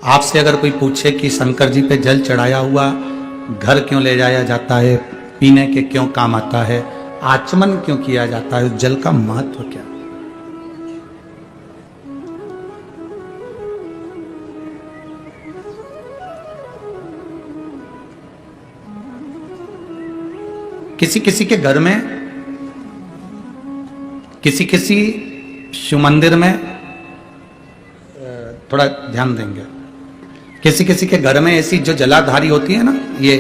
आपसे अगर कोई पूछे कि शंकर जी पे जल चढ़ाया हुआ घर क्यों ले जाया जाता है, पीने के क्यों काम आता है, आचमन क्यों किया जाता है, जल का महत्व क्या? किसी किसी के घर में, किसी किसी शिव मंदिर में, थोड़ा ध्यान देंगे, किसी किसी के घर में ऐसी जो जलाधारी होती है ना, ये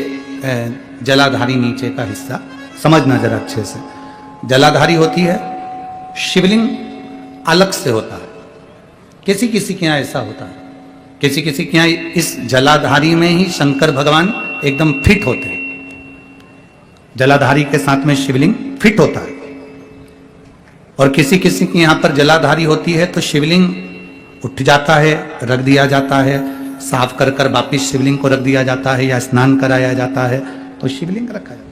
जलाधारी नीचे का हिस्सा समझना जरा अच्छे से, जलाधारी होती है, शिवलिंग अलग से होता है। किसी किसी के यहाँ ऐसा होता है, किसी किसी के यहाँ इस जलाधारी में ही शंकर भगवान एकदम फिट होते हैं, जलाधारी के साथ में शिवलिंग फिट होता है। और किसी किसी के यहाँ पर जलाधारी होती है तो शिवलिंग उठ जाता है, रख दिया जाता है, साफ कर कर वापिस शिवलिंग को रख दिया जाता है, या स्नान कराया जाता है तो शिवलिंग रखा जाता है।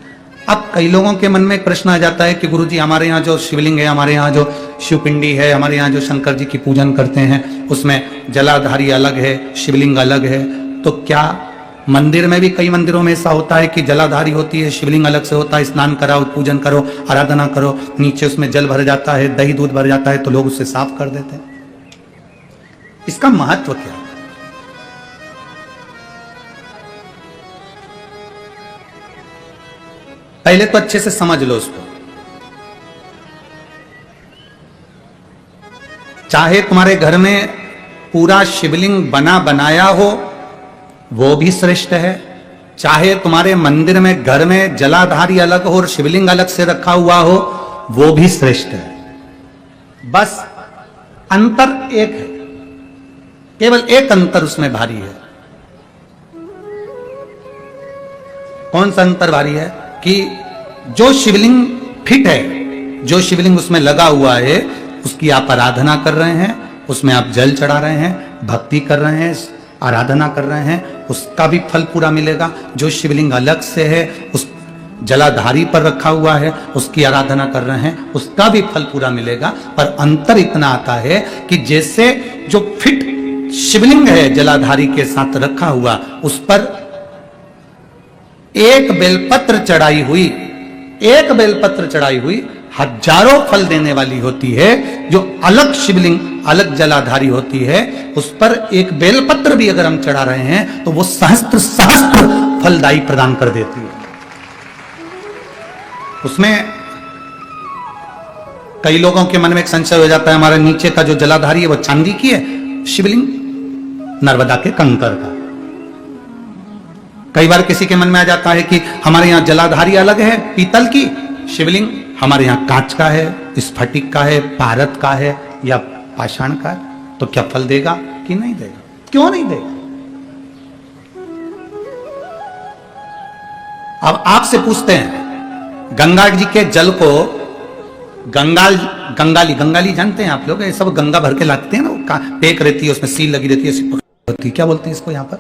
अब कई लोगों के मन में एक प्रश्न आ जाता है कि गुरुजी हमारे यहाँ जो शिवलिंग है, हमारे यहाँ जो शिवपिंडी है, हमारे यहाँ जो शंकर जी की पूजन करते हैं उसमें जलाधारी अलग है, शिवलिंग अलग है, तो क्या मंदिर में भी कई मंदिरों में ऐसा होता है कि जलाधारी होती है, शिवलिंग अलग से होता है, स्नान कराओ, पूजन करो, आराधना करो, नीचे उसमें जल भर जाता है, दही दूध भर जाता है तो लोग उससे साफ कर देते हैं। इसका महत्व क्या है? पहले तो अच्छे से समझ लो उसको। चाहे तुम्हारे घर में पूरा शिवलिंग बना बनाया हो वो भी श्रेष्ठ है, चाहे तुम्हारे मंदिर में घर में जलाधारी अलग हो और शिवलिंग अलग से रखा हुआ हो वो भी श्रेष्ठ है। बस अंतर एक है, केवल एक अंतर उसमें भारी है। कौन सा अंतर भारी है? कि जो शिवलिंग फिट है, जो शिवलिंग उसमें लगा हुआ है, उसकी आप आराधना कर रहे हैं, उसमें आप जल चढ़ा रहे हैं, भक्ति कर रहे हैं, आराधना कर रहे हैं, उसका भी फल पूरा मिलेगा। जो शिवलिंग अलग से है, उस जलाधारी पर रखा हुआ है, उसकी आराधना कर रहे हैं, उसका भी फल पूरा मिलेगा। पर अंतर इतना आता है कि जैसे जो फिट शिवलिंग है जलाधारी के साथ रखा हुआ, उस पर एक बेलपत्र चढ़ाई हुई, एक बेलपत्र चढ़ाई हुई हजारों फल देने वाली होती है। जो अलग शिवलिंग अलग जलाधारी होती है उस पर एक बेलपत्र भी अगर हम चढ़ा रहे हैं तो वो सहस्त्र सहस्त्र फलदायी प्रदान कर देती है। उसमें कई लोगों के मन में एक संशय हो जाता है, हमारे नीचे का जो जलाधारी है वो चांदी की है, शिवलिंग नर्मदा के कंकर का। कई बार किसी के मन में आ जाता है कि हमारे यहां जलाधारी अलग है पीतल की, शिवलिंग हमारे यहां कांच का है, स्फटिक का है, पारद का है या पाषाण का है, तो क्या फल देगा कि नहीं देगा? क्यों नहीं देगा? अब आपसे पूछते हैं, गंगा जी के जल को गंगाली जानते हैं आप लोग? ये सब गंगा भर के लाते हैं ना, टेक रहती है, उसमें सील लगी रहती है, क्या बोलते हैं इसको यहां पर?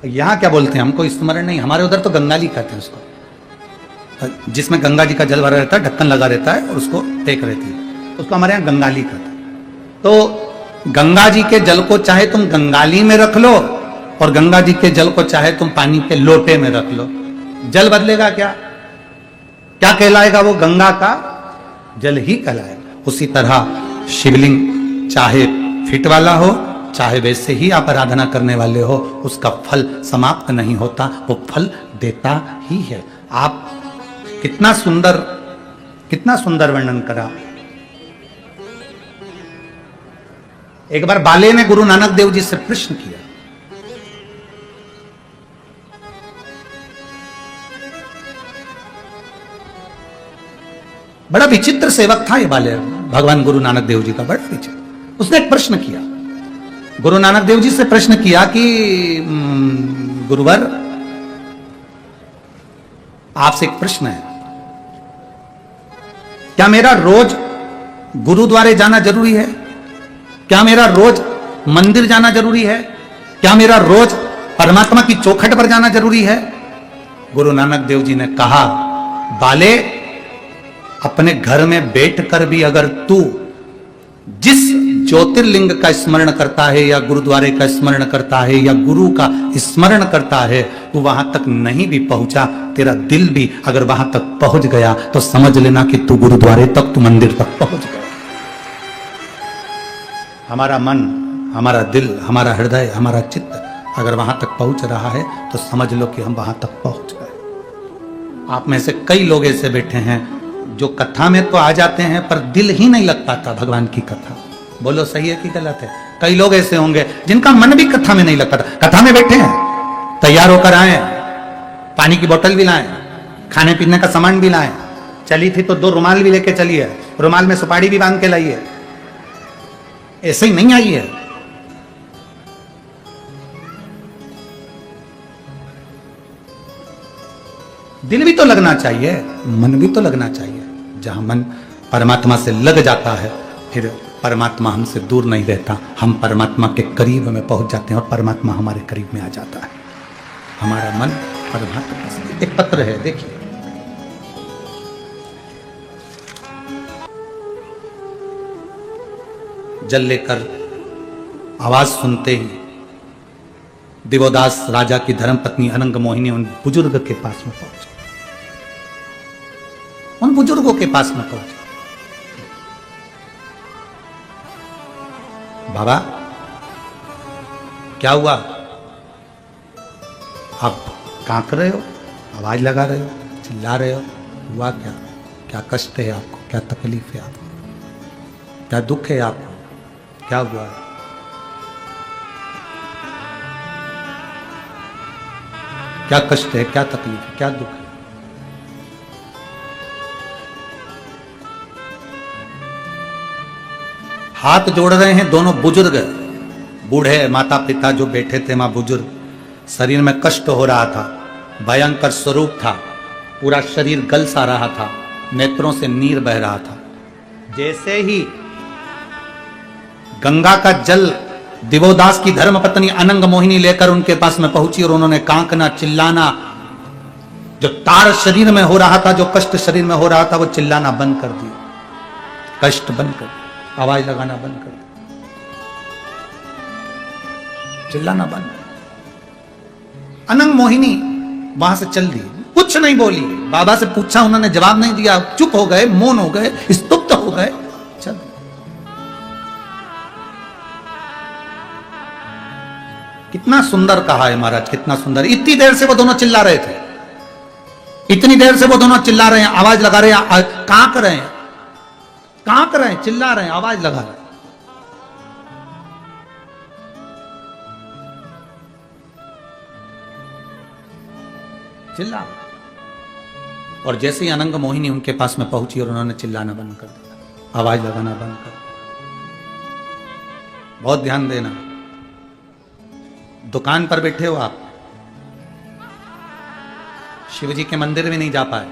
यहां क्या बोलते हैं हमको स्मरण नहीं, हमारे उधर तो गंगाली कहते हैं उसको, जिसमें गंगा जी का जल भरा रहता है, ढक्कन लगा रहता है और उसको टेक रहती है, उसको हमारे यहाँ गंगाली कहते हैं। तो गंगा जी के जल को चाहे तुम गंगाली में रख लो और गंगा जी के जल को चाहे तुम पानी के लोटे में रख लो, जल बदलेगा क्या? क्या कहलाएगा? वो गंगा का जल ही कहलाएगा। उसी तरह शिवलिंग चाहे फिट वाला हो, चाहे वैसे ही आप आराधना करने वाले हो, उसका फल समाप्त नहीं होता, वो फल देता ही है। आप कितना सुंदर वर्णन करा। एक बार बाले ने गुरु नानक देव जी से प्रश्न किया, बड़ा विचित्र सेवक था ये बाले, भगवान गुरु नानक देव जी का बड़ा विचित्र। उसने एक प्रश्न किया, गुरु नानक देव जी से प्रश्न किया कि गुरुवर आपसे एक प्रश्न है, क्या मेरा रोज गुरुद्वारे जाना जरूरी है? क्या मेरा रोज मंदिर जाना जरूरी है? क्या मेरा रोज परमात्मा की चौखट पर जाना जरूरी है? गुरु नानक देव जी ने कहा, बाले अपने घर में बैठकर भी अगर तू जिस ज्योतिर्लिंग का स्मरण करता है या गुरुद्वारे का स्मरण करता है या गुरु का स्मरण करता है, वो वहां तक नहीं भी पहुंचा, तेरा दिल भी अगर वहां तक पहुंच गया तो समझ लेना कि तू गुरुद्वारे तक, तू मंदिर तक पहुंच गया। हमारा मन, हमारा दिल, हमारा हृदय, हमारा चित्त अगर वहां तक पहुंच रहा है तो समझ लो कि हम वहां तक पहुंच गए। आप में से कई लोग ऐसे बैठे हैं जो कथा में तो आ जाते हैं पर दिल ही नहीं लग पाता भगवान की कथा। बोलो सही है कि गलत है? कई लोग ऐसे होंगे जिनका मन भी कथा में नहीं लग पाता। कथा में बैठे हैं, तैयार होकर आए, पानी की बोतल भी लाए, खाने पीने का सामान भी लाए, चली थी तो 2 रुमाल भी लेके चली है, रुमाल में सुपारी भी बांध के लाई है, ऐसे ही नहीं आई है। दिल भी तो लगना चाहिए, मन भी तो लगना चाहिए। जहां मन परमात्मा से लग जाता है फिर परमात्मा हमसे दूर नहीं रहता, हम परमात्मा के करीब में पहुंच जाते हैं और परमात्मा हमारे करीब में आ जाता है। हमारा मन परमात्मा से। एक पत्र है, देखिए, जल लेकर आवाज सुनते ही दिवोदास राजा की धर्मपत्नी अनंग मोहिनी उन बुजुर्ग के पास में पहुंचे, उन बुजुर्गों के पास में पहुंचे। बाबा क्या हुआ? आप कांप रहे हो, आवाज लगा रहे हो, चिल्ला रहे हो, हुआ क्या? क्या कष्ट है आपको? क्या तकलीफ है आपको? क्या दुख है आपको? क्या हुआ है? क्या कष्ट है? क्या तकलीफ है? क्या दुख है? हाथ जोड़ रहे हैं दोनों बुजुर्ग, बूढ़े माता पिता जो बैठे थे वहां, बुजुर्ग, शरीर में कष्ट हो रहा था, भयंकर स्वरूप था, पूरा शरीर गल सा रहा था, नेत्रों से नीर बह रहा था। जैसे ही गंगा का जल दिवोदास की धर्मपत्नी अनंग मोहिनी लेकर उनके पास में पहुंची और उन्होंने कांकना, चिल्लाना, जो तार शरीर में हो रहा था, जो कष्ट शरीर में हो रहा था, वो चिल्लाना बंद कर दिया, कष्ट बंद कर दिया, आवाज लगाना बंद कर दिया, चिल्लाना बंद। अनंग मोहिनी वहां से चल दी, कुछ नहीं बोली। बाबा से पूछा, उन्होंने जवाब नहीं दिया, चुप हो गए, मौन हो गए, स्तुप्त हो गए, चल। कितना सुंदर कहा है महाराज, कितना सुंदर। इतनी देर से वो दोनों चिल्ला रहे थे, इतनी देर से वो दोनों चिल्ला रहे हैं, आवाज लगा रहे हैं, कांप रहे हैं, कांप रहे हैं, चिल्ला रहे हैं, आवाज लगा रहे हैं। चिल्ला। और जैसे ही अनंग मोहिनी उनके पास में पहुंची और उन्होंने चिल्लाना बंद कर दिया, आवाज लगाना बंद कर दिया। बहुत ध्यान देना, दुकान पर बैठे हो आप, शिव जी के मंदिर में नहीं जा पाए,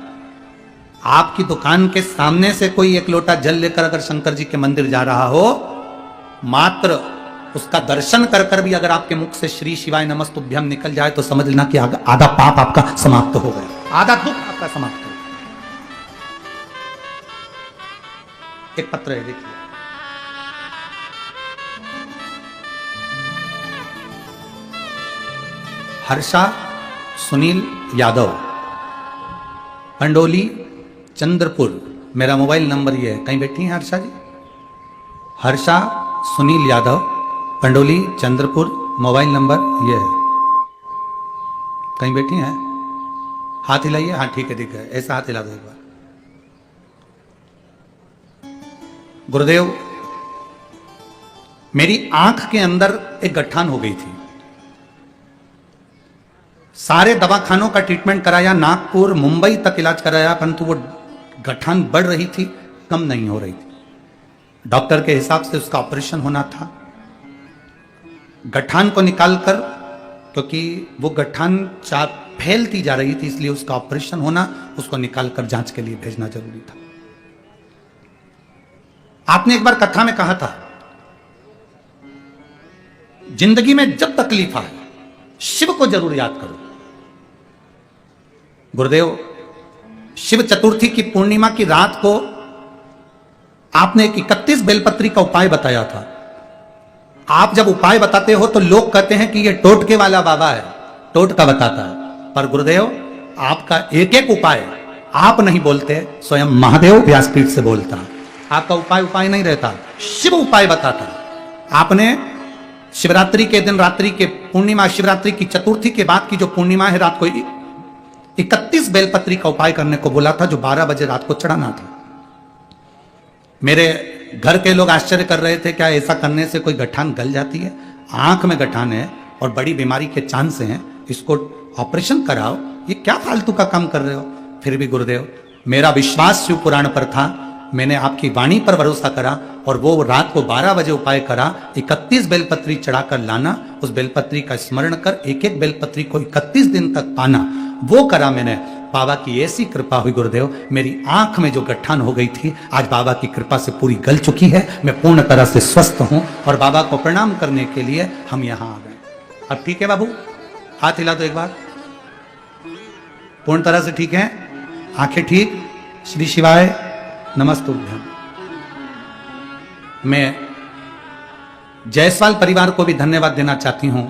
आपकी दुकान के सामने से कोई 1 लोटा जल लेकर अगर शंकर जी के मंदिर जा रहा हो, मात्र उसका दर्शन कर कर भी अगर आपके मुख से श्री शिवाय नमस्तुभ्यम निकल जाए तो समझ लेना कि आधा पाप आपका समाप्त हो गया, आधा दुख आपका समाप्त हो गया। एक पत्र है, देखिए, हर्षा सुनील यादव, पंडोली चंद्रपुर, मेरा मोबाइल नंबर ये है। कहीं बैठी हैं हर्षा जी? हर्षा सुनील यादव, पंडोली चंद्रपुर, मोबाइल नंबर ये है। कहीं बैठी हैं? हाथ हिलाइए। हाँ ठीक है, ठीक है, ऐसा हाथ हिला दो एक बार। गुरुदेव, मेरी आंख के अंदर एक गठान हो गई थी, सारे दवाखानों का ट्रीटमेंट कराया, नागपुर मुंबई तक इलाज कराया, परंतु वो गठान बढ़ रही थी, कम नहीं हो रही थी। डॉक्टर के हिसाब से उसका ऑपरेशन होना था। गठान को निकालकर, क्योंकि वो गठान फैलती जा रही थी, इसलिए उसका ऑपरेशन होना, उसको निकालकर जांच के लिए भेजना जरूरी था। आपने एक बार कथा में कहा था, जिंदगी में जब तकलीफ आए शिव को जरूर याद करो। गुरुदेव, शिव चतुर्थी की पूर्णिमा की रात को आपने एक 31 बेलपत्री का उपाय बताया था। आप जब उपाय बताते हो तो लोग कहते हैं कि ये टोटके वाला बाबा है, टोटका बताता है। पर गुरुदेव आपका एक एक उपाय आप नहीं बोलते, स्वयं महादेव व्यासपीठ से बोलता है। आपका उपाय नहीं रहता, शिव उपाय बताता है। आपने शिवरात्रि के दिन, रात्रि के पूर्णिमा, शिवरात्रि की चतुर्थी के बाद की जो पूर्णिमा है, रात को 31 बेलपत्री का उपाय करने को बोला था, जो 12 बजे रात को चढ़ाना था। मेरे घर के लोग आश्चर्य कर रहे थे, क्या ऐसा करने से कोई गठान गल जाती है? आंख में गठान है और बड़ी बीमारी के चांस हैं, इसको ऑपरेशन कराओ, ये क्या फालतू का काम कर रहे हो? फिर भी गुरुदेव मेरा विश्वास शिव पुराण पर था, मैंने आपकी वाणी पर भरोसा करा और वो रात को 12 बजे उपाय करा। 31 बेलपत्री चढ़ाकर लाना, उस बेलपत्री का स्मरण कर एक एक बेलपत्री को 31 दिन तक पाना, वो करा मैंने। बाबा की ऐसी कृपा हुई गुरुदेव, मेरी आंख में जो गठान हो गई थी आज बाबा की कृपा से पूरी गल चुकी है। मैं पूर्ण तरह से स्वस्थ हूं और बाबा को प्रणाम करने के लिए हम यहां आ गए। अब ठीक है बाबू, हाथ हिला दो एक बार। पूर्ण तरह से ठीक है, आंखें ठीक। श्री शिवाय नमस्तुभ्यं। मैं जायसवाल परिवार को भी धन्यवाद देना चाहती हूं।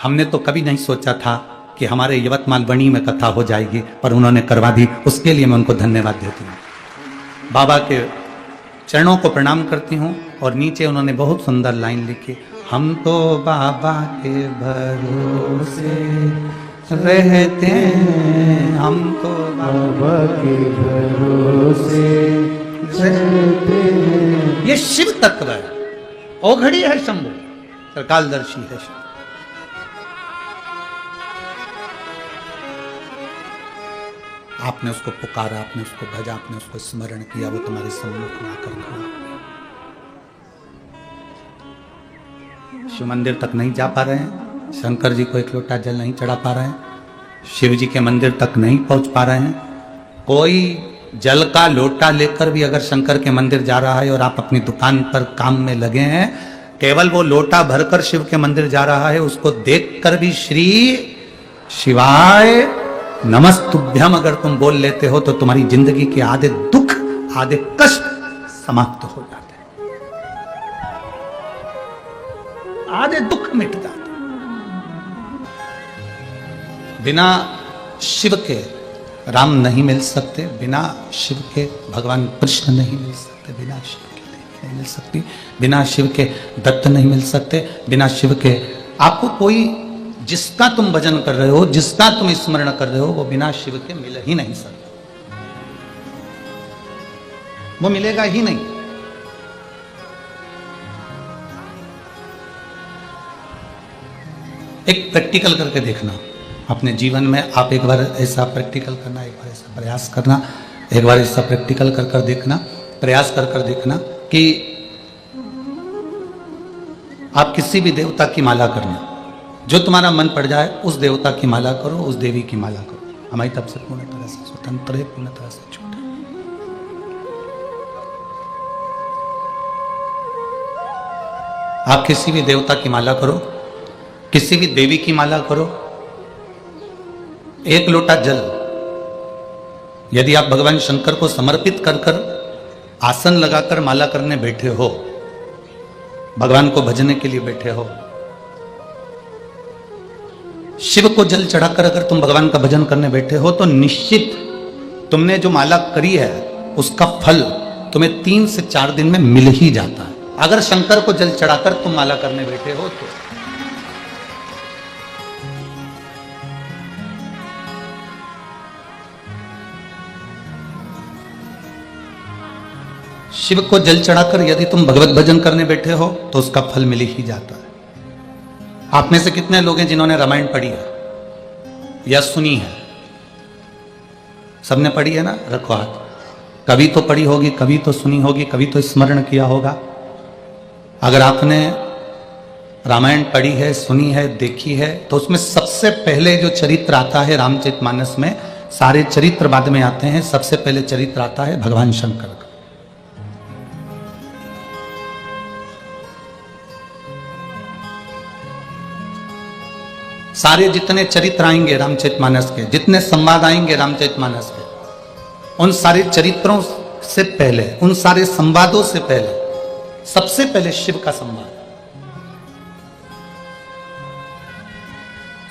हमने तो कभी नहीं सोचा था कि हमारे यवतमाल बणी में कथा हो जाएगी, पर उन्होंने करवा दी, उसके लिए मैं उनको धन्यवाद देती हूँ। बाबा के चरणों को प्रणाम करती हूँ। और नीचे उन्होंने बहुत सुंदर लाइन लिखी, हम तो बाबा के भरोसे रहते हैं, हम तो बाबा के भरोसे रहते हैं। ये शिव तत्व है, ओघड़ी है शंभु, त्रिकालदर्शी है शिव। आपने उसको पुकारा, आपने उसको भजा, आपने उसको स्मरण किया, वो तुम्हारे सम्मुख में आकर खड़ा। शिव मंदिर तक नहीं जा पा रहे हैं, शंकर जी को एक लोटा जल नहीं चढ़ा पा रहे हैं, शिव जी के मंदिर तक नहीं पहुंच पा रहे हैं। कोई जल का लोटा लेकर भी अगर शंकर के मंदिर जा रहा है और आप अपनी दुकान पर काम में लगे हैं, केवल वो लोटा भरकर शिव के मंदिर जा रहा है, उसको देखकर भी श्री शिवाय नमस्तुभ्यम अगर तुम बोल लेते हो तो तुम्हारी जिंदगी के आधे दुख, आधे कष्ट समाप्त हो जाते हैं, आधे दुख मिट जाते। बिना शिव के राम नहीं मिल सकते, बिना शिव के भगवान कृष्ण नहीं मिल सकते, बिना शिव के देवी नहीं मिल सकती, बिना शिव के दत्त नहीं मिल सकते, बिना शिव के आपको कोई, जिसका तुम भजन कर रहे हो, जिसका तुम स्मरण कर रहे हो, वो बिना शिव के मिल ही नहीं सकता, वो मिलेगा ही नहीं। एक प्रैक्टिकल करके देखना अपने जीवन में, आप एक बार ऐसा प्रैक्टिकल करना, एक बार ऐसा प्रयास करना, एक बार ऐसा प्रैक्टिकल कर कर देखना, प्रयास कर कर देखना कि आप किसी भी देवता की माला करना, जो तुम्हारा मन पड़ जाए उस देवता की माला करो, उस देवी की माला करो। हमारी तरफ से पूर्ण तरह से स्वतंत्र है, पूर्ण तरह से छूट है। आप किसी भी देवता की माला करो, किसी भी देवी की माला करो। एक लोटा जल यदि आप भगवान शंकर को समर्पित कर कर आसन लगाकर माला करने बैठे हो, भगवान को भजने के लिए बैठे हो, शिव को जल चढ़ाकर अगर तुम भगवान का भजन करने बैठे हो, तो निश्चित तुमने जो माला करी है उसका फल तुम्हें 3 से 4 दिन में मिल ही जाता है। अगर शंकर को जल चढ़ाकर तुम माला करने बैठे हो तो शिव को जल चढ़ाकर यदि तुम भगवत भजन करने बैठे हो तो उसका फल मिल ही जाता है। आप में से कितने लोग हैं जिन्होंने रामायण पढ़ी है या सुनी है? सबने पढ़ी है ना? रखो हाथ। कभी तो पढ़ी होगी, कभी तो सुनी होगी, कभी तो स्मरण किया होगा। अगर आपने रामायण पढ़ी है, सुनी है, देखी है, तो उसमें सबसे पहले जो चरित्र आता है रामचरितमानस में, सारे चरित्र बाद में आते हैं, सबसे पहले चरित्र आता है भगवान शंकर का। सारे जितने चरित्र आएंगे रामचरितमानस के, जितने संवाद आएंगे रामचरितमानस के, उन सारे चरित्रों से पहले, उन सारे संवादों से पहले, सबसे पहले शिव का संवाद।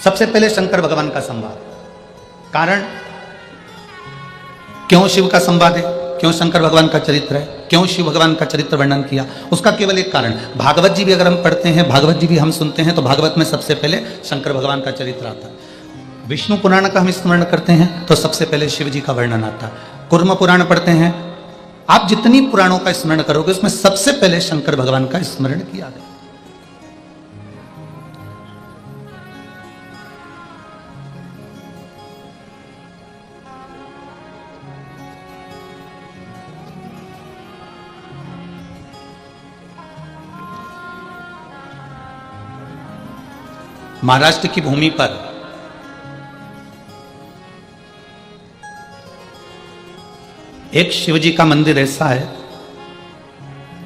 सबसे पहले शंकर भगवान का संवाद। कारण क्यों शिव का संवाद है, क्यों शंकर भगवान का चरित्र है, क्यों शिव भगवान का चरित्र वर्णन किया, उसका केवल एक कारण, भागवत जी भी अगर हम पढ़ते हैं, भागवत जी भी हम सुनते हैं, तो भागवत में सबसे पहले शंकर भगवान का चरित्र आता है। विष्णु पुराण का हम स्मरण करते हैं तो सबसे पहले शिव जी का वर्णन आता है। कूर्म पुराण पढ़ते हैं, आप जितनी पुराणों का स्मरण करोगे उसमें सबसे पहले शंकर भगवान का स्मरण किया गया। महाराष्ट्र की भूमि पर एक शिवजी का मंदिर ऐसा है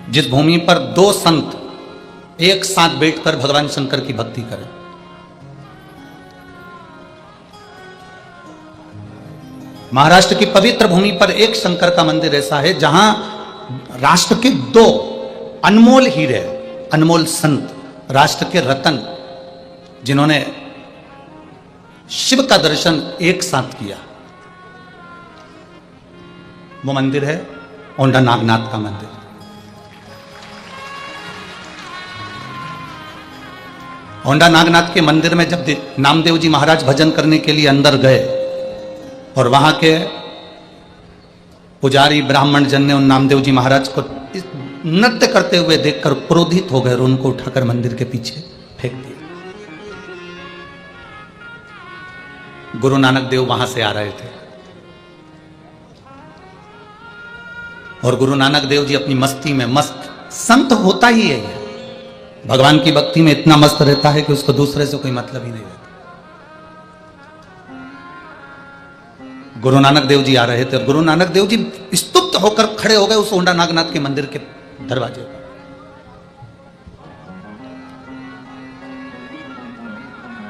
जिस भूमि पर दो संत एक साथ बैठकर भगवान शंकर की भक्ति करें। महाराष्ट्र की पवित्र भूमि पर एक शंकर का मंदिर ऐसा है जहां राष्ट्र के दो अनमोल हीरे, अनमोल संत, राष्ट्र के रतन, जिन्होंने शिव का दर्शन एक साथ किया, वो मंदिर है औंधा नागनाथ का मंदिर। औंधा नागनाथ के मंदिर में जब नामदेव जी महाराज भजन करने के लिए अंदर गए और वहां के पुजारी ब्राह्मण जन ने उन नामदेव जी महाराज को नृत्य करते हुए देखकर क्रोधित हो गए और उनको उठाकर मंदिर के पीछे फेंक दिया। गुरु नानक देव वहां से आ रहे थे और गुरु नानक देव जी अपनी मस्ती में मस्त, संत होता ही है, भगवान की भक्ति में इतना मस्त रहता है कि उसको दूसरे से कोई मतलब ही नहीं रहता। गुरु नानक देव जी आ रहे थे और गुरु नानक देव जी स्तुप्त होकर खड़े हो गए उस औंधा नागनाथ के मंदिर के दरवाजे पर।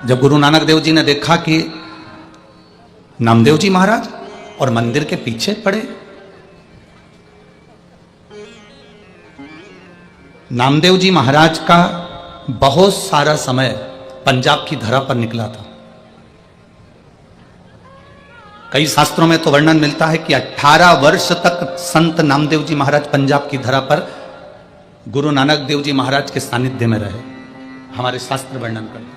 जब गुरु नानक देव जी ने देखा कि नामदेव जी महाराज और मंदिर के पीछे पड़े, नामदेव जी महाराज का बहुत सारा समय पंजाब की धरा पर निकला था। कई शास्त्रों में तो वर्णन मिलता है कि 18 वर्ष तक संत नामदेव जी महाराज पंजाब की धरा पर गुरु नानक देव जी महाराज के सानिध्य में रहे। हमारे शास्त्र वर्णन करते हैं।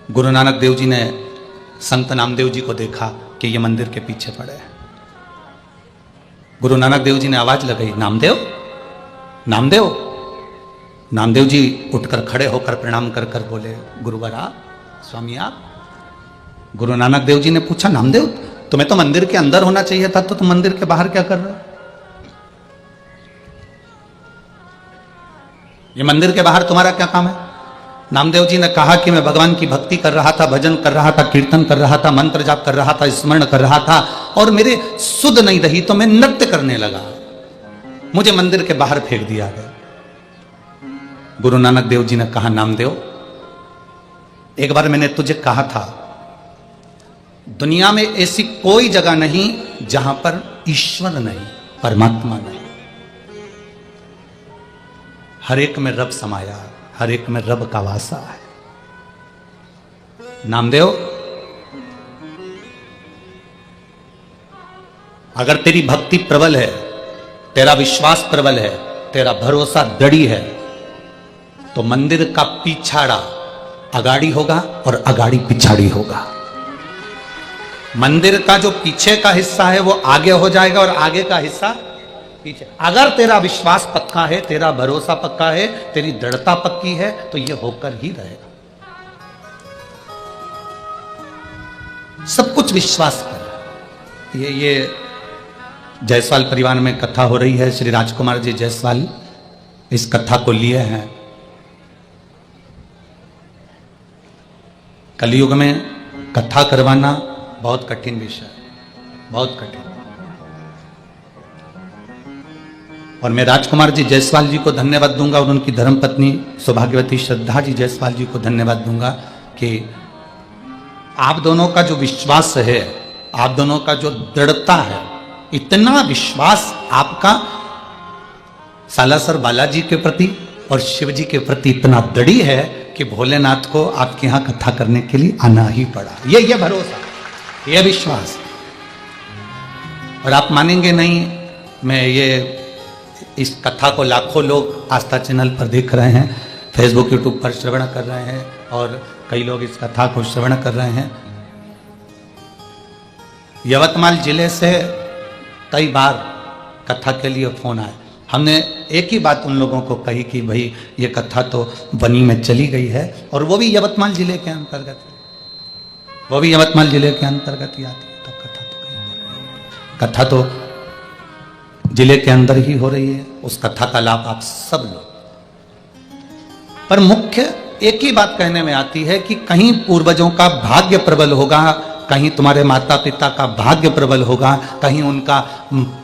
गुरु नानक देव जी ने संत नामदेव जी को देखा कि ये मंदिर के पीछे पड़े हैं। गुरु नानक देव जी ने आवाज लगाई, नामदेव, नामदेव। नामदेव जी उठकर खड़े होकर प्रणाम कर कर बोले, गुरुवर आप, स्वामी आप। गुरु नानक देव जी ने पूछा, नामदेव तुम्हें तो मंदिर के अंदर होना चाहिए था, तो तुम मंदिर के बाहर क्या कर रहे हो? ये मंदिर के बाहर तुम्हारा क्या काम है? नामदेव जी ने कहा कि मैं भगवान की भक्ति कर रहा था, भजन कर रहा था, कीर्तन कर रहा था, मंत्र जाप कर रहा था, स्मरण कर रहा था और मेरे सुध नहीं रही तो मैं नृत्य करने लगा, मुझे मंदिर के बाहर फेंक दिया गया। गुरु नानक देव जी ने कहा, नामदेव एक बार मैंने तुझे कहा था, दुनिया में ऐसी कोई जगह नहीं जहां पर ईश्वर नहीं, परमात्मा नहीं। हर एक में रब समाया, हर एक में रब का वासा है। नामदेव अगर तेरी भक्ति प्रबल है, तेरा विश्वास प्रबल है, तेरा भरोसा दृढ़ है, तो मंदिर का पिछाड़ा अगाड़ी होगा और अगाड़ी पिछाड़ी होगा। मंदिर का जो पीछे का हिस्सा है वो आगे हो जाएगा और आगे का हिस्सा पीछे। अगर तेरा विश्वास पक्का है, तेरा भरोसा पक्का है, तेरी दृढ़ता पक्की है, तो ये होकर ही रहेगा। सब कुछ विश्वास कर। ये जायसवाल परिवार में कथा हो रही है। श्री राजकुमार जी जायसवाल इस कथा को लिए हैं। कलयुग में कथा करवाना बहुत कठिन विषय है, बहुत कठिन। और मैं राजकुमार जी जायसवाल जी को धन्यवाद दूंगा और उनकी धर्मपत्नी सौभाग्यवती श्रद्धा जी जायसवाल जी को धन्यवाद दूंगा कि आप दोनों का जो विश्वास है, आप दोनों का जो दृढ़ता है, इतना विश्वास आपका सालासर बालाजी के प्रति, और शिव जी के प्रति इतना दृढ़ी है कि भोलेनाथ को आपके यहाँ कथा करने के लिए आना ही पड़ा। ये भरोसा, ये विश्वास। और आप मानेंगे नहीं, मैं ये इस कथा को लाखों लोग आस्था चैनल पर देख रहे हैं, फेसबुक यूट्यूब पर श्रवण कर रहे हैं, और कई लोग इस कथा को श्रवण कर रहे हैं। यवतमाल जिले से कई बार कथा के लिए फोन आए। हमने एक ही बात उन लोगों को कही कि भाई ये कथा तो बनी में चली गई है, और वो भी यवतमाल जिले के अंतर्गत, वो भी यवतमाल जिले के अंतर्गत ही आती है। तो कथा तो जिले के अंदर ही हो रही है, उस कथा का लाभ आप सब लो। पर मुख्य एक ही बात कहने में आती है कि कहीं पूर्वजों का भाग्य प्रबल होगा, कहीं तुम्हारे माता पिता का भाग्य प्रबल होगा, कहीं उनका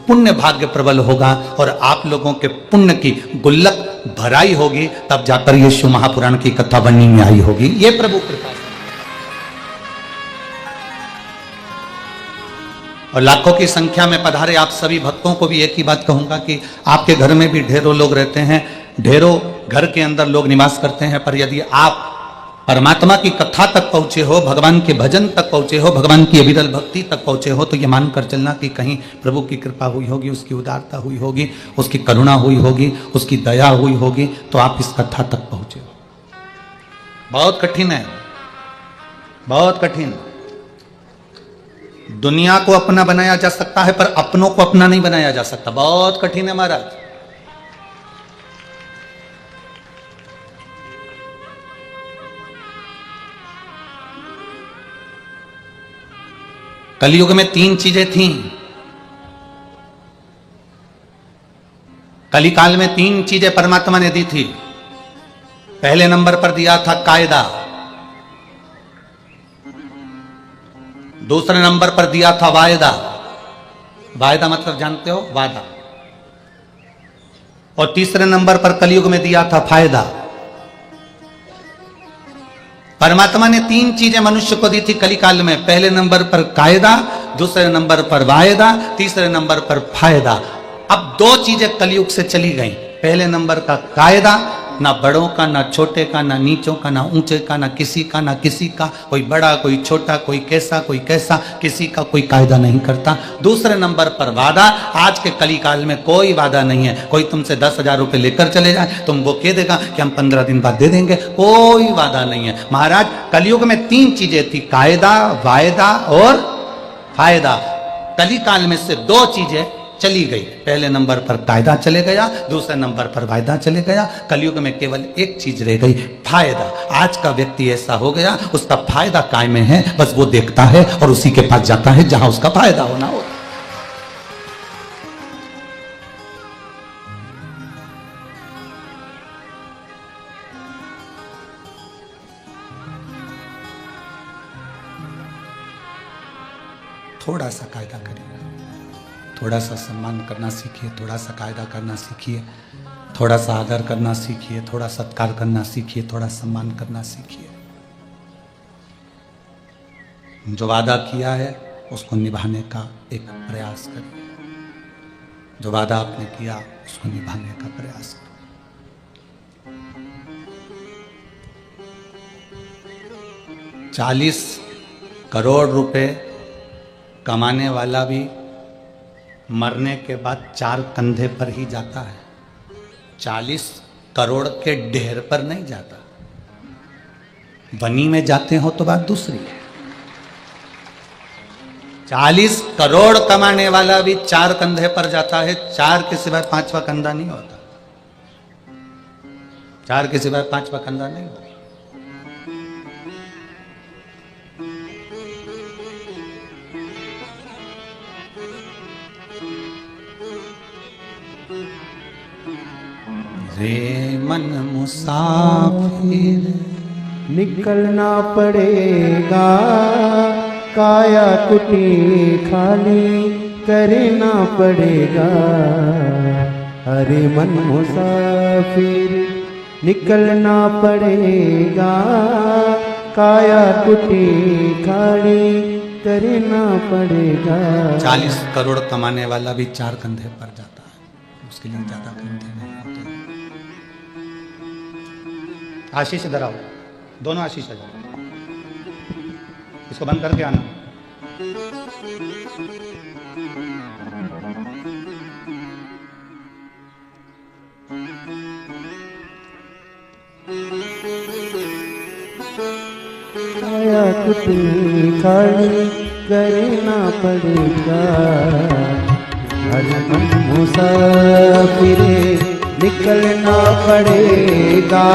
पुण्य भाग्य प्रबल होगा, और आप लोगों के पुण्य की गुल्लक भराई होगी, तब जाकर ये शिव महापुराण की कथा बनने में आई होगी। ये प्रभु कृपा। और लाखों की संख्या में पधारे आप सभी भक्तों को भी एक ही बात कहूंगा कि आपके घर में भी ढेरों लोग रहते हैं, ढेरों घर के अंदर लोग निवास करते हैं, पर यदि आप परमात्मा की कथा तक पहुंचे हो, भगवान के भजन तक पहुंचे हो, भगवान की अविरल भक्ति तक पहुंचे हो, तो ये मानकर चलना कि कहीं प्रभु की कृपा हुई होगी, उसकी उदारता हुई होगी, उसकी करुणा हुई होगी, उसकी दया हुई होगी, तो आप इस कथा तक पहुंचे हो। बहुत कठिन है, बहुत कठिन। दुनिया को अपना बनाया जा सकता है, पर अपनों को अपना नहीं बनाया जा सकता। बहुत कठिन है महाराज। कलयुग में 3 चीजें थीं। कलिकाल में 3 चीजें परमात्मा ने दी थी। पहले नंबर पर दिया था कायदा, दूसरे नंबर पर दिया था वायदा। वायदा मतलब जानते हो, वादा। और तीसरे नंबर पर कलयुग में दिया था फायदा। परमात्मा ने 3 चीजें मनुष्य को दी थी कलिकाल में। पहले नंबर पर कायदा, दूसरे नंबर पर वायदा, तीसरे नंबर पर फायदा। अब 2 चीजें कलयुग से चली गई। पहले नंबर का कायदा, ना बड़ों का, ना छोटे का, ना नीचों का, ना ऊंचे का, ना किसी का, ना किसी का, कोई बड़ा कोई छोटा, कोई कैसा, किसी का कोई कायदा नहीं करता। दूसरे नंबर पर वादा। आज के कलिकाल में कोई वादा नहीं है। कोई तुमसे 10,000 रुपए लेकर चले जाए, तुम वो कह देगा कि हम 15 दिन बाद दे देंगे, कोई वादा नहीं है। महाराज कलयुग में 3 चीजें थी, कायदा, वायदा और फायदा। कलिकाल में से 2 चीजें चली गई। पहले नंबर पर कायदा चले गया, दूसरे नंबर पर वायदा चले गया। कलयुग में केवल एक चीज रह गई, फायदा। आज का व्यक्ति ऐसा हो गया, उसका फायदा कायम है, बस वो देखता है और उसी के पास जाता है जहां उसका फायदा होना हो। थोड़ा सा कायदा करिए, थोड़ा सा सम्मान करना सीखिए, थोड़ा सा कायदा करना सीखिए, थोड़ा सा आदर करना सीखिए, थोड़ा सत्कार करना सीखिए, थोड़ा सम्मान करना सीखिए। जो वादा किया है उसको निभाने का एक प्रयास करिए। जो वादा आपने किया उसको निभाने का प्रयास करिए। 40 करोड़ रुपए कमाने वाला भी मरने के बाद 4 कंधे पर ही जाता है, 40 करोड़ के ढेर पर नहीं जाता। बनी में जाते हो तो बात दूसरी है। 40 करोड़ कमाने वाला भी 4 कंधे पर जाता है, 4 के सिवाय 5वां कंधा नहीं होता। 4 के सिवाय 5वां कंधा नहीं होता। रे मन मुसाफिर निकलना पड़ेगा, काया कुटी खाली करना पड़ेगा। अरे मन मुसाफिर निकलना पड़ेगा, काया कुटी खाली करना पड़ेगा। 40 करोड़ कमाने वाला भी 4 कंधे पर जाता है, उसके लिए ज्यादा कंधे नहीं होते। आशीष इधर आओ, दोनों आशीष आ जाओ, इसको बंद करके आना। काया कुटी खाली करना पड़ेगा, हर मन मुसाफिरे निकलना पड़ेगा,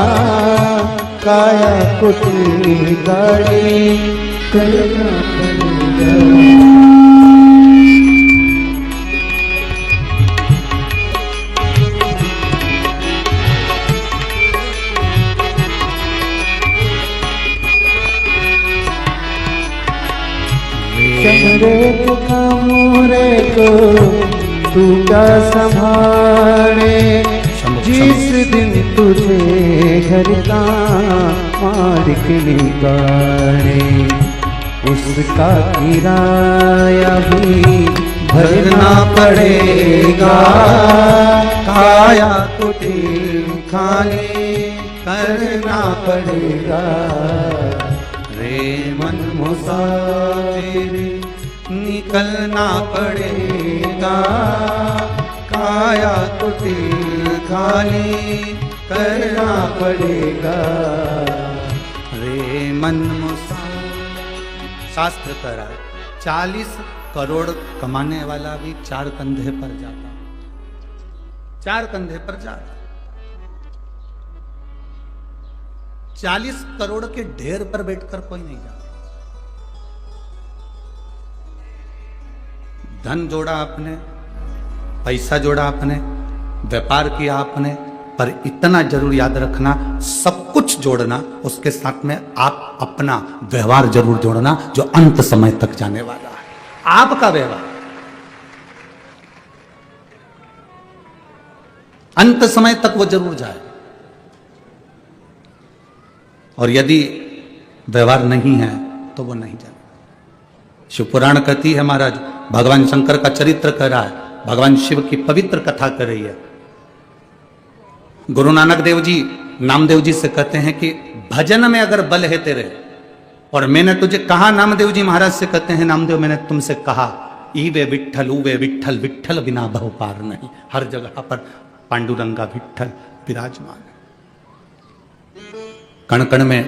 काया कुटी खाली करना पड़ेगा। चमरे को मोरे को तू क्या संभाले, जिस दिन तुझे घर का मालिक निकाले, उसका किराया भी भरना पड़ेगा, काया कुटी खाली करना पड़ेगा, रे मन मुसाफिर निकलना पड़ेगा, काया कुटी खाली करना पड़ेगा, रे मन मुसाफिर। शास्त्र कह रहा है 40 करोड़ कमाने वाला भी 4 कंधे पर जाता, 4 कंधे पर जाता। 40 करोड़ के ढेर पर बैठकर कोई नहीं जाता। धन जोड़ा आपने, पैसा जोड़ा आपने, व्यापार किया आपने, पर इतना जरूर याद रखना, सब कुछ जोड़ना, उसके साथ में आप अपना व्यवहार जरूर जोड़ना, जो अंत समय तक जाने वाला है। आपका व्यवहार अंत समय तक वो जरूर जाए। और यदि व्यवहार नहीं है तो वो नहीं जाए। शिवपुराण कहती है महाराज, भगवान शंकर का चरित्र कह रहा है, भगवान शिव की पवित्र कथा कर रही है। गुरु नानक देव जी नामदेव जी से कहते हैं कि भजन में अगर बल है तेरे, और मैंने तुझे कहा, नामदेव जी महाराज से कहते हैं, नामदेव मैंने तुमसे कहा, ईवे विठ्ठल उवे विठ्ठल, विठ्ठल बिना भव पार नहीं। हर जगह पर पांडुरंगा विठ्ठल विराजमान है, कण कण में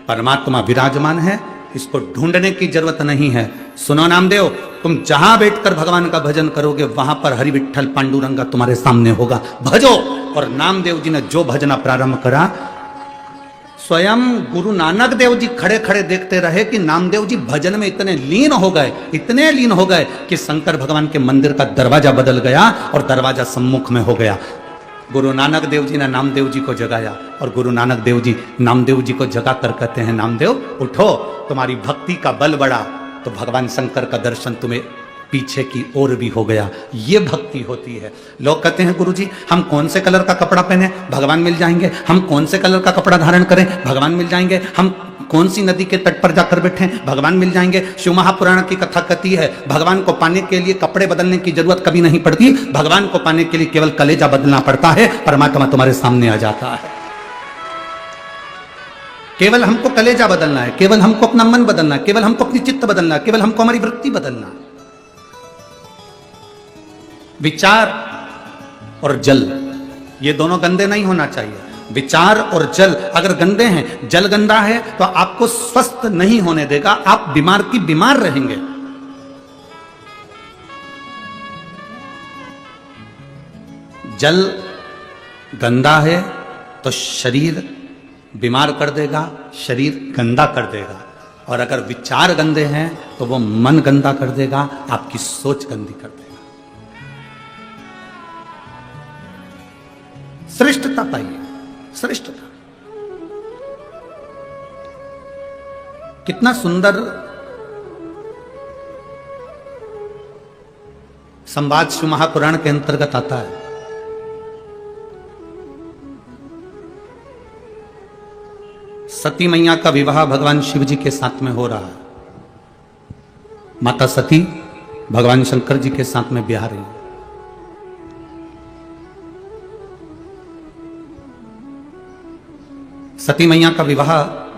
परमात्मा विराजमान है, इसको ढूंढने की जरूरत नहीं है। सुनो नामदेव, तुम जहां बैठकर भगवान का भजन करोगे वहां पर हरि विठ्ठल पांडुरंगा तुम्हारे सामने होगा, भजो। और नामदेव जी ने जो भजना प्रारंभ करा, स्वयं गुरु नानक देव जी खड़े खड़े देखते रहे कि नामदेव जी भजन में इतने लीन हो गए, इतने लीन हो गए कि शंकर भगवान के मंदिर का दरवाजा बदल गया और दरवाजा सम्मुख में हो गया। गुरु नानक देव जी ने नामदेव जी को जगाया, और गुरु नानक देव जी नामदेव जी को जगा कर कहते हैं, नामदेव उठो, तुम्हारी भक्ति का बल बढ़ा तो भगवान शंकर का दर्शन तुम्हें पीछे की ओर भी हो गया। ये भक्ति होती है। लोग कहते हैं गुरु जी हम कौन से कलर का कपड़ा पहने, भगवान मिल जाएंगे, हम कौन से कलर का कपड़ा धारण करें, भगवान मिल जाएंगे, हम कौन सी नदी के तट पर जाकर बैठे, भगवान मिल जाएंगे। शिव महापुराण की कथा कहती है, भगवान को पाने के लिए कपड़े बदलने की जरूरत कभी नहीं पड़ती, भगवान को पाने के लिए केवल कलेजा बदलना पड़ता है, परमात्मा तुम्हारे सामने आ जाता है। केवल हमको कलेजा बदलना है, केवल हमको अपना मन बदलना है, केवल हमको अपनी चित्त बदलना है, केवल हमको हमारी वृत्ति बदलना है। विचार और जल, ये दोनों गंदे नहीं होना चाहिए। विचार और जल अगर गंदे हैं, जल गंदा है तो आपको स्वस्थ नहीं होने देगा, आप बीमार की बीमार रहेंगे। जल गंदा है तो शरीर बीमार कर देगा, शरीर गंदा कर देगा। और अगर विचार गंदे हैं तो वो मन गंदा कर देगा, आपकी सोच गंदी कर देगा। श्रेष्ठता पाइए, श्रेष्ठता। कितना सुंदर संवाद शिव महापुराण के अंतर्गत आता है। सती मैया का विवाह भगवान शिव जी के साथ में हो रहा है। माता सती भगवान शंकर जी के साथ में ब्याह रही है। सती मैया का विवाह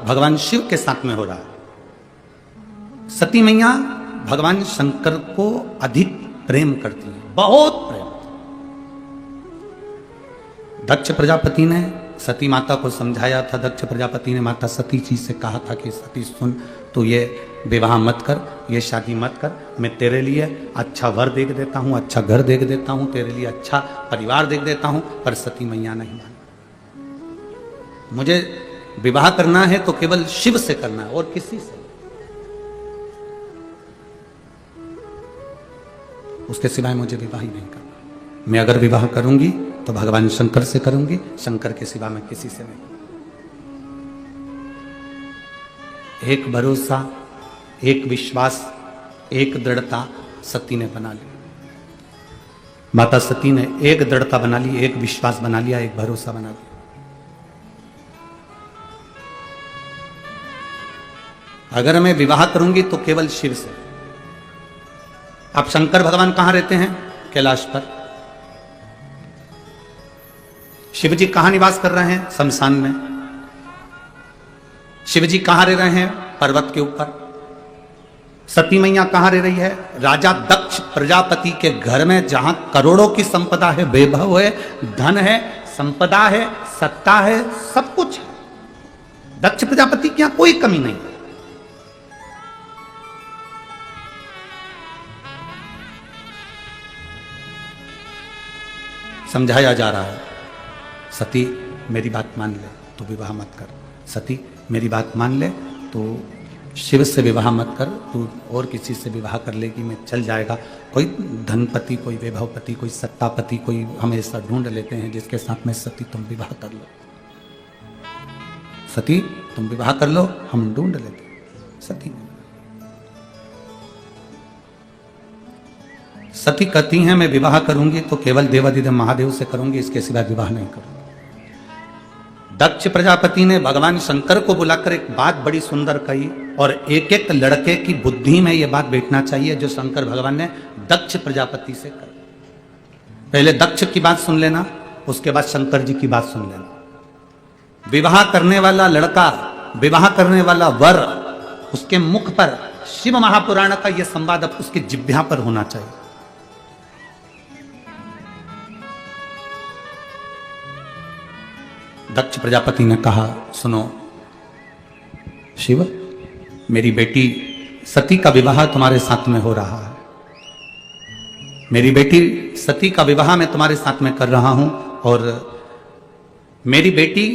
भगवान शिव के साथ में हो रहा है। सती मैया भगवान शंकर को अधिक प्रेम करती है, बहुत प्रेम। दक्ष प्रजापति ने सती माता को समझाया था। दक्ष प्रजापति ने माता सती जी से कहा था कि सती सुन, तू ये विवाह मत कर, ये शादी मत कर, मैं तेरे लिए अच्छा वर देख देता हूँ, अच्छा घर देख देता हूँ, तेरे लिए अच्छा परिवार देख देता हूँ। पर सती मैया नहीं मानी। मुझे विवाह करना है तो केवल शिव से करना है और किसी से, उसके सिवाय मुझे विवाह ही नहीं करना। मैं अगर विवाह करूंगी तो भगवान शंकर से करूंगी, शंकर के सिवा मैं किसी से नहीं। एक भरोसा, एक विश्वास, एक दृढ़ता सती ने बना ली। माता सती ने एक दृढ़ता बना ली, एक विश्वास बना लिया, एक भरोसा बना लिया। अगर मैं विवाह करूंगी तो केवल शिव से। अब शंकर भगवान कहां रहते हैं? कैलाश पर। शिव जी कहां निवास कर रहे हैं? शमशान में। शिव जी कहां रह रहे हैं? पर्वत के ऊपर। सती मैया कहां रह रही है? राजा दक्ष प्रजापति के घर में, जहां करोड़ों की संपदा है, वैभव है, धन है, संपदा है, सत्ता है, सब कुछ है। दक्ष प्रजापति की यहां कोई कमी नहीं। समझाया जा रहा है, सती मेरी बात मान ले तो विवाह मत कर। सती मेरी बात मान ले तो शिव से विवाह मत कर, तू और किसी से विवाह कर लेगी मैं चल जाएगा। कोई धनपति, कोई वैभवपति, कोई सत्तापति, कोई हमेशा ढूंढ लेते हैं जिसके साथ में सती तुम विवाह कर लो। सती तुम विवाह कर लो, हम ढूंढ लेते। सती सती कहती हैं मैं विवाह करूंगी तो केवल देवाधिदेव महादेव से करूंगी, इसके सिवा विवाह नहीं करूंगी। दक्ष प्रजापति ने भगवान शंकर को बुलाकर एक बात बड़ी सुंदर कही, और एक एक लड़के की बुद्धि में यह बात बैठना चाहिए जो शंकर भगवान ने दक्ष प्रजापति से कही। पहले दक्ष की बात सुन लेना, उसके बाद शंकर जी की बात सुन लेना। विवाह करने वाला लड़का, विवाह करने वाला वर, उसके मुख पर शिव महापुराण का यह संवाद अब उसकी जिह्वा पर होना चाहिए। दक्ष प्रजापति ने कहा, सुनो शिव, मेरी बेटी सती का विवाह तुम्हारे साथ में हो रहा है। मेरी बेटी सती का विवाह मैं तुम्हारे साथ में कर रहा हूं, और मेरी बेटी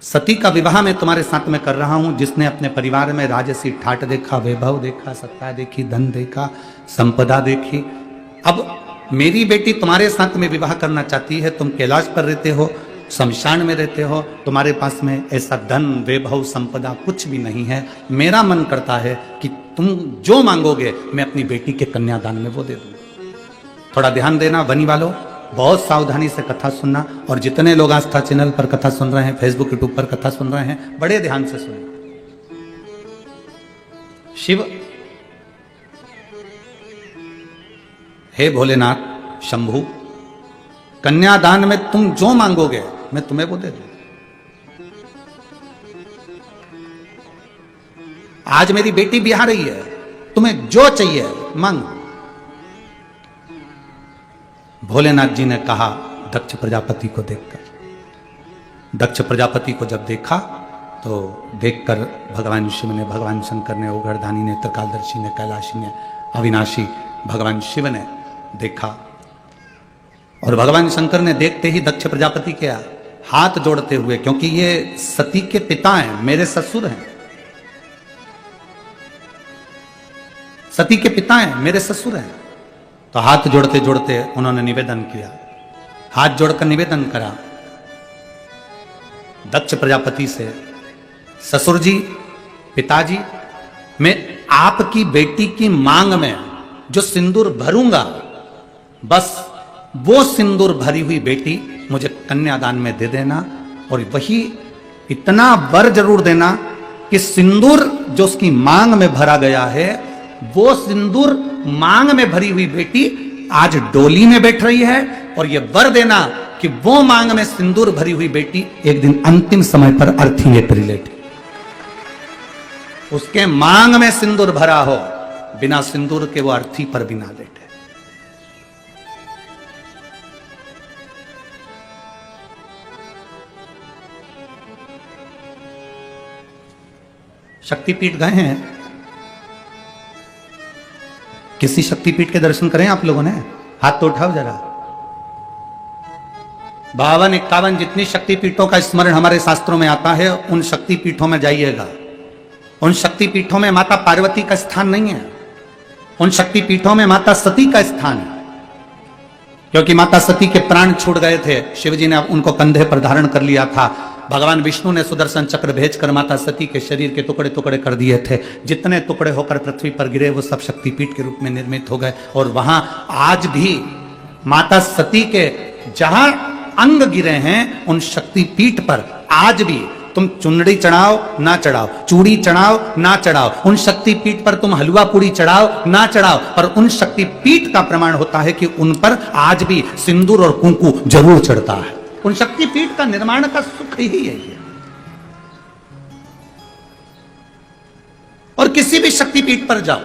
सती का विवाह मैं तुम्हारे साथ में कर रहा हूं, जिसने अपने परिवार में राजसी ठाट देखा, वैभव देखा, सत्ता देखी, धन देखा, संपदा देखी। अब मेरी बेटी तुम्हारे साथ में विवाह करना चाहती है। तुम कैलाश पर रहते हो, शमशान में रहते हो, तुम्हारे पास में ऐसा धन, वैभव, संपदा कुछ भी नहीं है। मेरा मन करता है कि तुम जो मांगोगे मैं अपनी बेटी के कन्यादान में वो दे दूंगा। थोड़ा ध्यान देना वनी वालों, बहुत सावधानी से कथा सुनना, और जितने लोग आस्था चैनल पर कथा सुन रहे हैं, फेसबुक यूट्यूब पर कथा सुन रहे हैं, बड़े ध्यान से सुनना। शिव, हे भोलेनाथ शंभु, कन्यादान में तुम जो मांगोगे मैं तुम्हें वो दे दूं। आज मेरी बेटी ब्याह रही है, तुम्हें जो चाहिए मांगो। भोलेनाथ जी ने कहा दक्ष प्रजापति को देखकर। दक्ष प्रजापति को जब देखा तो देखकर भगवान शिव ने, भगवान शंकर ने, ओघरधानी ने, त्रिकालदर्शी ने, कैलाशी ने, अविनाशी भगवान शिव ने देखा। और भगवान शंकर ने देखते ही दक्ष प्रजापति के हाथ जोड़ते हुए, क्योंकि ये सती के पिता हैं, मेरे ससुर हैं, सती के पिता हैं, मेरे ससुर हैं, तो हाथ जोड़ते जोड़ते उन्होंने निवेदन किया, हाथ जोड़कर निवेदन करा दक्ष प्रजापति से, ससुर जी, पिताजी, मैं आपकी बेटी की मांग में जो सिंदूर भरूंगा, बस वो सिंदूर भरी हुई बेटी मुझे कन्यादान में दे देना, और वही इतना वर जरूर देना कि सिंदूर जो उसकी मांग में भरा गया है, वो सिंदूर मांग में भरी हुई बेटी आज डोली में बैठ रही है, और ये वर देना कि वो मांग में सिंदूर भरी हुई बेटी एक दिन अंतिम समय पर अर्थी में परिलेट, उसके मांग में सिंदूर भरा हो, बिना सिंदूर के वो अर्थी पर बिना लेटे। शक्तिपीठ गए हैं? किसी शक्तिपीठ के दर्शन करें आप लोगों ने? हाथ तो उठाओ जरा। 52-51 जितनी शक्तिपीठों का स्मरण हमारे शास्त्रों में आता है, उन शक्तिपीठों में जाइएगा। उन शक्तिपीठों में माता पार्वती का स्थान नहीं है, उन शक्तिपीठों में माता सती का स्थान है। क्योंकि माता सती के प्राण छूट गए थे, शिवजी ने उनको कंधे पर धारण कर लिया था। भगवान विष्णु ने सुदर्शन चक्र भेजकर माता सती के शरीर के टुकड़े टुकड़े कर दिए थे। जितने टुकड़े होकर पृथ्वी पर गिरे वो सब शक्तिपीठ के रूप में निर्मित हो गए। और वहां आज भी माता सती के जहां अंग गिरे हैं, उन शक्तिपीठ पर आज भी तुम चुनरी चढ़ाओ ना चढ़ाओ, चूड़ी चढ़ाओ ना चढ़ाओ, उन शक्तिपीठ पर तुम हलवा पूड़ी चढ़ाओ ना चढ़ाओ, पर उन शक्तिपीठ का प्रमाण होता है कि उन पर आज भी सिंदूर और कुंकू जरूर चढ़ता है। उन शक्तिपीठ का निर्माण का सुख ही है ये। और किसी भी शक्तिपीठ पर जाओ,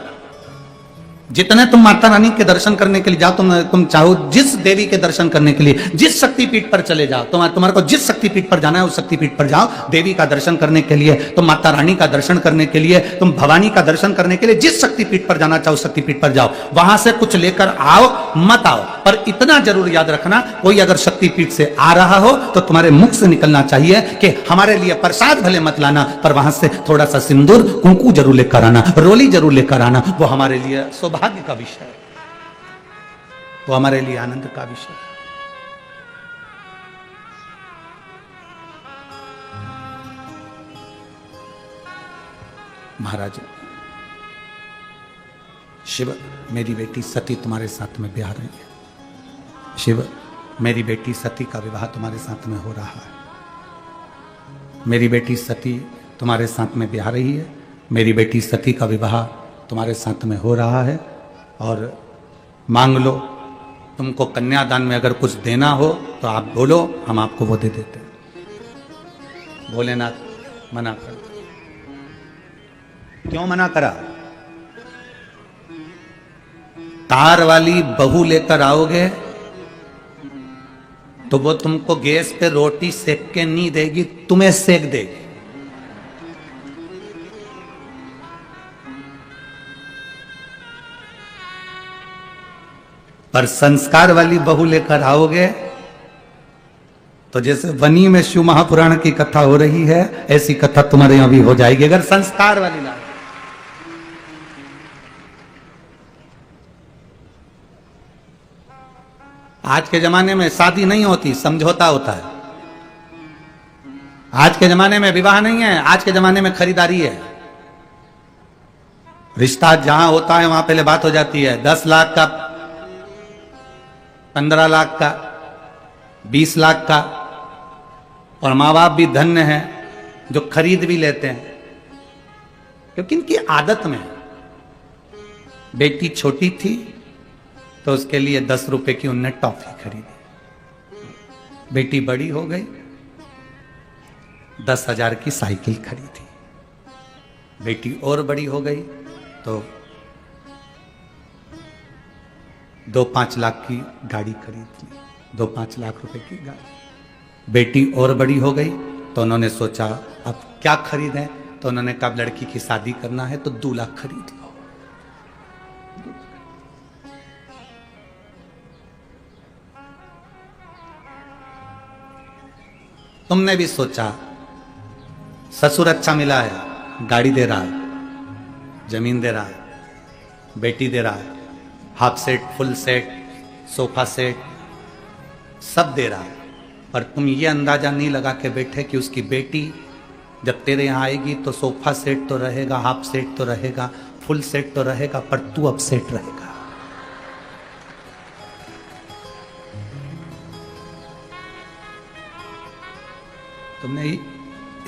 जितने तुम माता रानी के दर्शन करने के लिए जाओ, तुम चाहो जिस देवी के दर्शन करने के लिए जिस शक्तिपीठ पर चले जाओ, तुम्हारे को जिस शक्तिपीठ पर जाना है उस शक्तिपीठ पर जाओ। देवी का दर्शन करने के लिए, तुम माता रानी का दर्शन करने के लिए, तुम भवानी का दर्शन करने के लिए जिस शक्तिपीठ पर जाना चाहो शक्तिपीठ पर जाओ। वहां से कुछ लेकर आओ मत आओ, पर इतना जरूर याद रखना, कोई अगर शक्तिपीठ से आ रहा हो तो तुम्हारे मुख से निकलना चाहिए कि हमारे लिए प्रसाद भले मत लाना, पर वहां से थोड़ा सा सिंदूर कुंकू जरूर लेकर आना, रोली जरूर लेकर आना। वो हमारे लिए सौभाग्य का विषय है, वो हमारे लिए आनंद का विषय है। महाराज, शिव मेरी बेटी सती तुम्हारे साथ में ब्याह रही है। शिव मेरी बेटी सती का विवाह तुम्हारे साथ में हो रहा है। मेरी बेटी सती तुम्हारे साथ में ब्याह रही है। मेरी बेटी सती का विवाह तुम्हारे साथ में हो रहा है। और मांग लो, तुमको कन्यादान में अगर कुछ देना हो तो आप बोलो, हम आपको वो दे देते हैं। भोलेनाथ मना कर, क्यों मना करा? तार वाली बहू लेकर आओगे तो वो तुमको गैस पे रोटी सेक के नहीं देगी, तुम्हें सेक देगी। पर संस्कार वाली बहू लेकर आओगे तो जैसे वनी में शिव महापुराण की कथा हो रही है, ऐसी कथा तुम्हारे यहां भी हो जाएगी अगर संस्कार वाली ला। आज के जमाने में शादी नहीं होती, समझौता होता है। आज के जमाने में विवाह नहीं है, आज के जमाने में खरीदारी है। रिश्ता जहां होता है वहां पहले बात हो जाती है। 10 लाख का, 15 लाख का, 20 लाख का। और माँ बाप भी धन्य है जो खरीद भी लेते हैं, क्योंकि इनकी आदत में। बेटी छोटी थी तो उसके लिए 10 रुपए की उनने टॉफी खरीदी। बेटी बड़ी हो गई, 10,000 की साइकिल खरीदी। बेटी और बड़ी हो गई तो 2-5 लाख की गाड़ी खरीद ली, 2-5 लाख रुपए की गाड़ी। बेटी और बड़ी हो गई तो उन्होंने सोचा अब क्या खरीदें, तो उन्होंने कहा लड़की की शादी करना है तो दूल्हा खरीद लो। तुमने भी सोचा ससुर अच्छा मिला है, गाड़ी दे रहा है, जमीन दे रहा है, बेटी दे रहा है, half set, full set, sofa set सब दे रहा है, पर तुम ये अंदाजा नहीं लगा के बैठे कि उसकी बेटी जब तेरे यहां आएगी तो सोफा सेट तो रहेगा, हाफ सेट तो रहेगा, फुल सेट तो रहेगा, पर तू अब सेट रहेगा। तुमने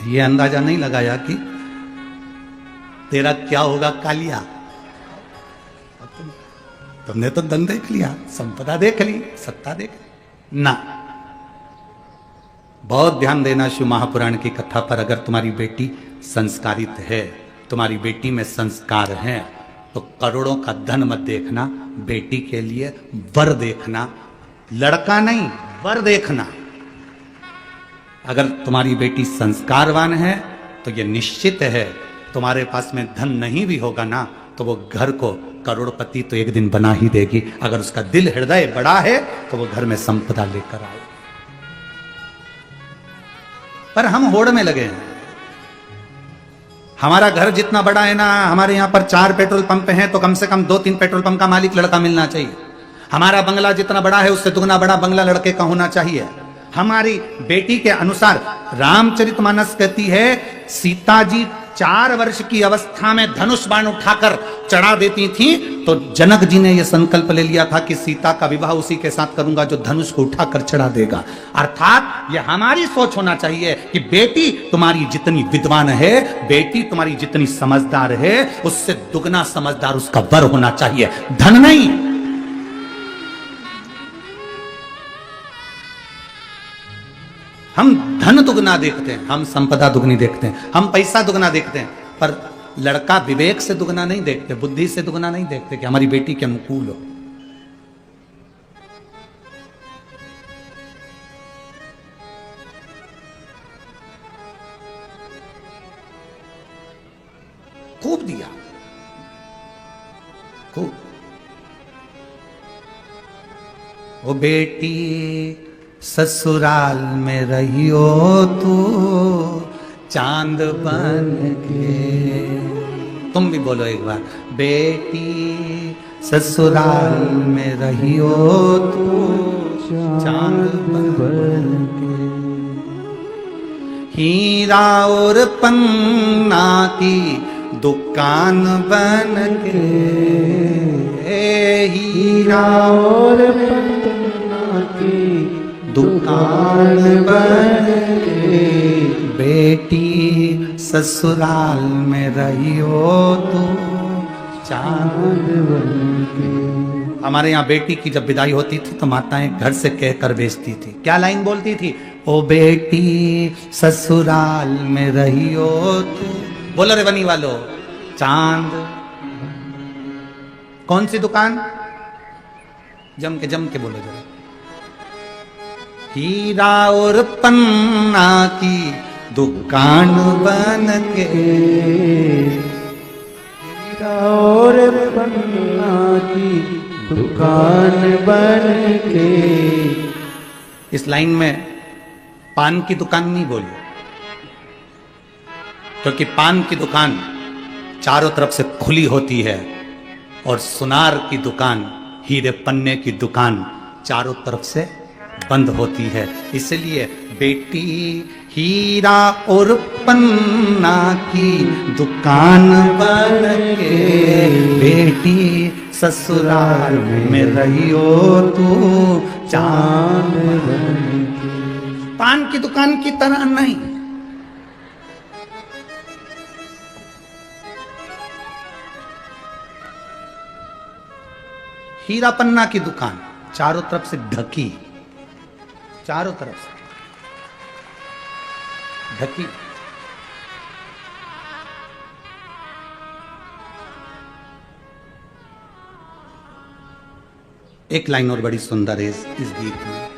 ये अंदाजा नहीं लगाया कि तेरा क्या होगा कालिया। तुमने तो धन देख लिया, संपदा देख ली, सत्ता देख ली ना। बहुत ध्यान देना शिव महापुराण की कथा पर। अगर तुम्हारी बेटी संस्कारित है, तुम्हारी बेटी में संस्कार है, तो करोड़ों का धन मत देखना, बेटी के लिए वर देखना, लड़का नहीं वर देखना। अगर तुम्हारी बेटी संस्कारवान है तो यह निश्चित है तुम्हारे पास में धन नहीं भी होगा ना, तो वो घर को करोड़पति तो एक दिन बना ही देगी। अगर उसका दिल हृदय बड़ा है तो वो घर में संपदा लेकर आए। पर हम होड़ में लगे हैं। हमारा घर जितना बड़ा है ना, हमारे यहां पर 4 पेट्रोल पंप हैं, तो कम से कम 2-3 पेट्रोल पंप का मालिक लड़का मिलना चाहिए। हमारा बंगला जितना बड़ा है उससे दुगना बड़ा बंगला लड़के का होना चाहिए। हमारी बेटी के अनुसार रामचरितमानस कहती है सीता जी 4 वर्ष की अवस्था में धनुष बाण उठाकर चढ़ा देती थी, तो जनक जी ने यह संकल्प ले लिया था कि सीता का विवाह उसी के साथ करूंगा जो धनुष को उठाकर चढ़ा देगा। अर्थात यह हमारी सोच होना चाहिए कि बेटी तुम्हारी जितनी विद्वान है, बेटी तुम्हारी जितनी समझदार है, उससे दुगना समझदार उसका वर होना चाहिए, धन नहीं। हम धन दुगना देखते हैं, हम संपदा दुगनी देखते हैं, हम पैसा दुगना देखते हैं, पर लड़का विवेक से दुगना नहीं देखते, बुद्धि से दुगना नहीं देखते कि हमारी बेटी के अनुकूल हो। खूब दिया, खूब। ओ बेटी ससुराल में रहियो तू चांद बन के। तुम भी बोलो एक बार, बेटी ससुराल में रहियो तू चांद बन के। हीरा और पन्ना की दुकान बन के, हीरा और पन्ना की दुकान बन के। बेटी ससुराल में रहियो तो चांद बन के। हमारे यहाँ बेटी की जब विदाई होती थी तो माताएं घर से कहकर भेजती थी। क्या लाइन बोलती थी? ओ बेटी ससुराल में रहियो तू, बोलो रे बनी वालो, चांद। कौन सी दुकान? जम के बोलो जरा। हीरा और पन्ना की दुकान बन के, हीरा और पन्ना की दुकान बन के। इस लाइन में पान की दुकान नहीं बोली, क्योंकि पान की दुकान चारों तरफ से खुली होती है और सुनार की दुकान, हीरे पन्ने की दुकान चारों तरफ से बंद होती है। इसलिए बेटी हीरा और पन्ना की दुकान बन के, बेटी ससुराल में रहियो तू चांद बन के। पान की दुकान की तरह नहीं। हीरा पन्ना की दुकान चारों तरफ से ढकी, चारों तरफ से ढकी। एक लाइन और बड़ी सुंदर है इस गीत में।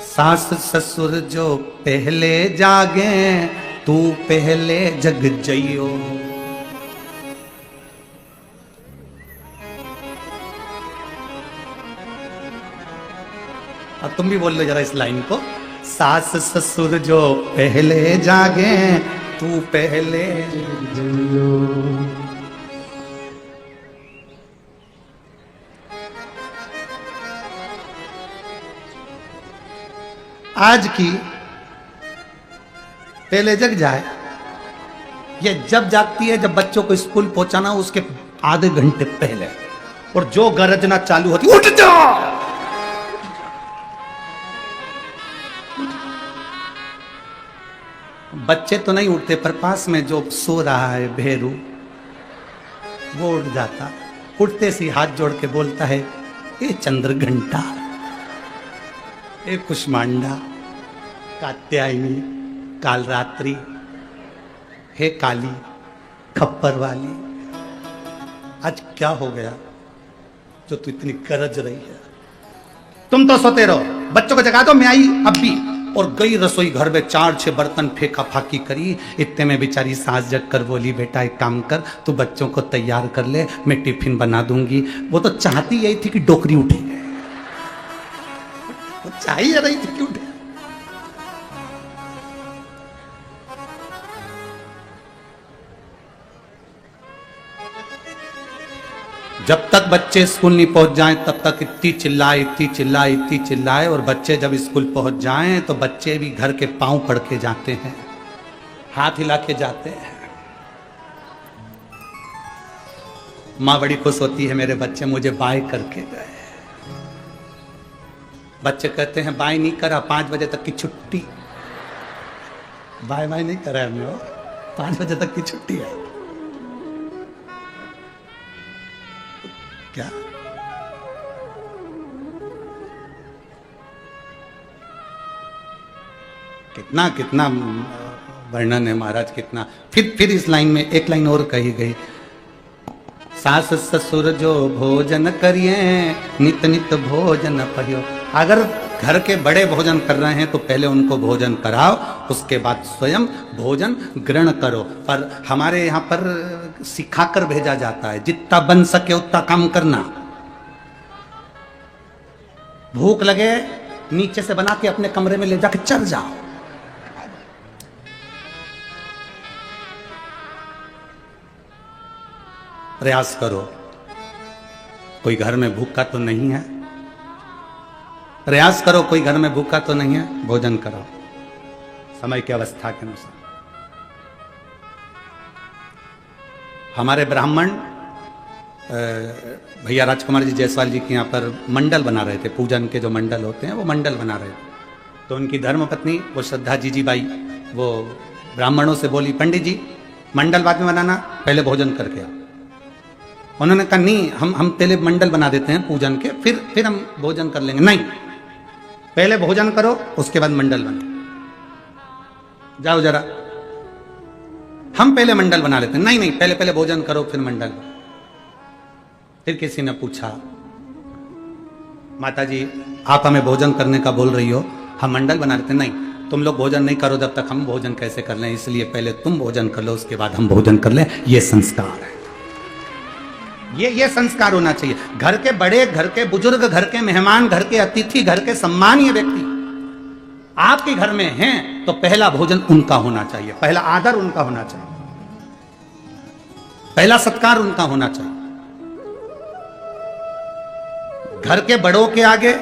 सास ससुर जो पहले जागे, तू पहले जग जइयो। अब तुम भी बोल लो जरा इस लाइन को। सास ससुर जो पहले जागे, तू पहले जियो। आज की पहले जग जाए, ये जब जागती है जब बच्चों को स्कूल पहुंचाना, उसके आधे घंटे पहले, और जो गरजना चालू होती, उठ जा। बच्चे तो नहीं उठते, पर पास में जो सो रहा है भेरू, वो उठ जाता। उठते से हाथ जोड़ के बोलता है, ये चंद्र घंटा, हे कुष्मांडा, कात्यायनी, कालरात्रि, हे काली, खप्पर वाली, आज क्या हो गया जो तू इतनी गरज रही है? तुम तो सोते रहो, बच्चों को जगा दो, मैं आई अब भी। और गई रसोई घर में 4-6 बर्तन फेंका फाकी करी। इतने में बेचारी सास जग कर बोली, बेटा एक काम कर, तू बच्चों को तैयार कर ले, मैं टिफिन बना दूंगी। वो तो चाहती यही थी कि डोकरी उठे, वो चाहिए रही थी कि उठे। जब तक बच्चे स्कूल नहीं पहुंच जाएं तब तक इतनी चिल्लाए, और बच्चे जब स्कूल पहुंच जाएं तो बच्चे भी घर के पांव पड़ के जाते हैं, हाथ हिला के जाते हैं। मां बड़ी खुश होती है, मेरे बच्चे मुझे बाय करके गए। बच्चे कहते हैं बाय नहीं करा, 5 बजे तक की छुट्टी। बाय नहीं करा हमने, 5 बजे तक की छुट्टी है। क्या कितना कितना वर्णन है महाराज, कितना। फिर इस लाइन में एक लाइन और कही गई, सास ससुर जो भोजन करिए, नित नित भोजन पहियो। अगर घर के बड़े भोजन कर रहे हैं तो पहले उनको भोजन कराओ, उसके बाद स्वयं भोजन ग्रहण करो। पर हमारे यहाँ पर सिखाकर भेजा जाता है, जितना बन सके उतना काम करना। भूख लगे नीचे से बना के अपने कमरे में ले जाके चढ़ जाओ। प्रयास करो, कोई घर में भूखा तो नहीं है, प्रयास करो कोई घर में भूखा तो नहीं है, भोजन करो समय की अवस्था के अनुसार। हमारे ब्राह्मण भैया राजकुमार जी जायसवाल जी के यहाँ पर मंडल बना रहे थे, पूजन के जो मंडल होते हैं वो मंडल बना रहे थे। तो उनकी धर्मपत्नी वो श्रद्धा जी बाई वो ब्राह्मणों से बोली, पंडित जी मंडल बाद में बनाना, पहले भोजन करके आओ। उन्होंने कहा नहीं, हम पहले मंडल बना देते हैं पूजन के, फिर हम भोजन कर लेंगे। नहीं, पहले भोजन करो उसके बाद मंडल बना। जाओ जरा, हम पहले मंडल बना लेते हैं। नहीं, पहले भोजन करो फिर मंडल। फिर किसी ने पूछा, माता जी आप हमें भोजन करने का बोल रही हो, हम मंडल बना लेते हैं। नहीं, तुम लोग भोजन नहीं करो जब तक हम भोजन कैसे कर लें, इसलिए पहले तुम भोजन कर लो उसके बाद हम भोजन कर लें। ये संस्कार है, ये संस्कार होना चाहिए। घर के बड़े, घर के बुजुर्ग, घर के मेहमान, घर के अतिथि, घर के सम्मानीय व्यक्ति आपके घर में हैं तो पहला भोजन उनका होना चाहिए, पहला आदर उनका होना चाहिए, पहला सत्कार उनका होना चाहिए। घर के बड़ों के आगे,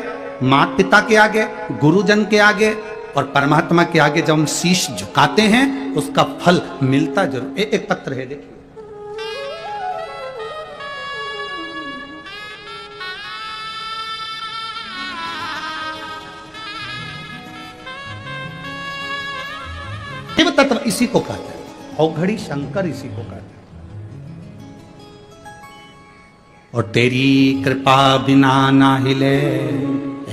माता पिता के आगे, गुरुजन के आगे और परमात्मा के आगे जब हम शीश झुकाते हैं उसका फल मिलता जरूर। एक पत्र है, देखिए। शिव तत्व इसी को कहते हैं, औघड़ी शंकर इसी को कहते हैं। और तेरी कृपा बिना ना हिले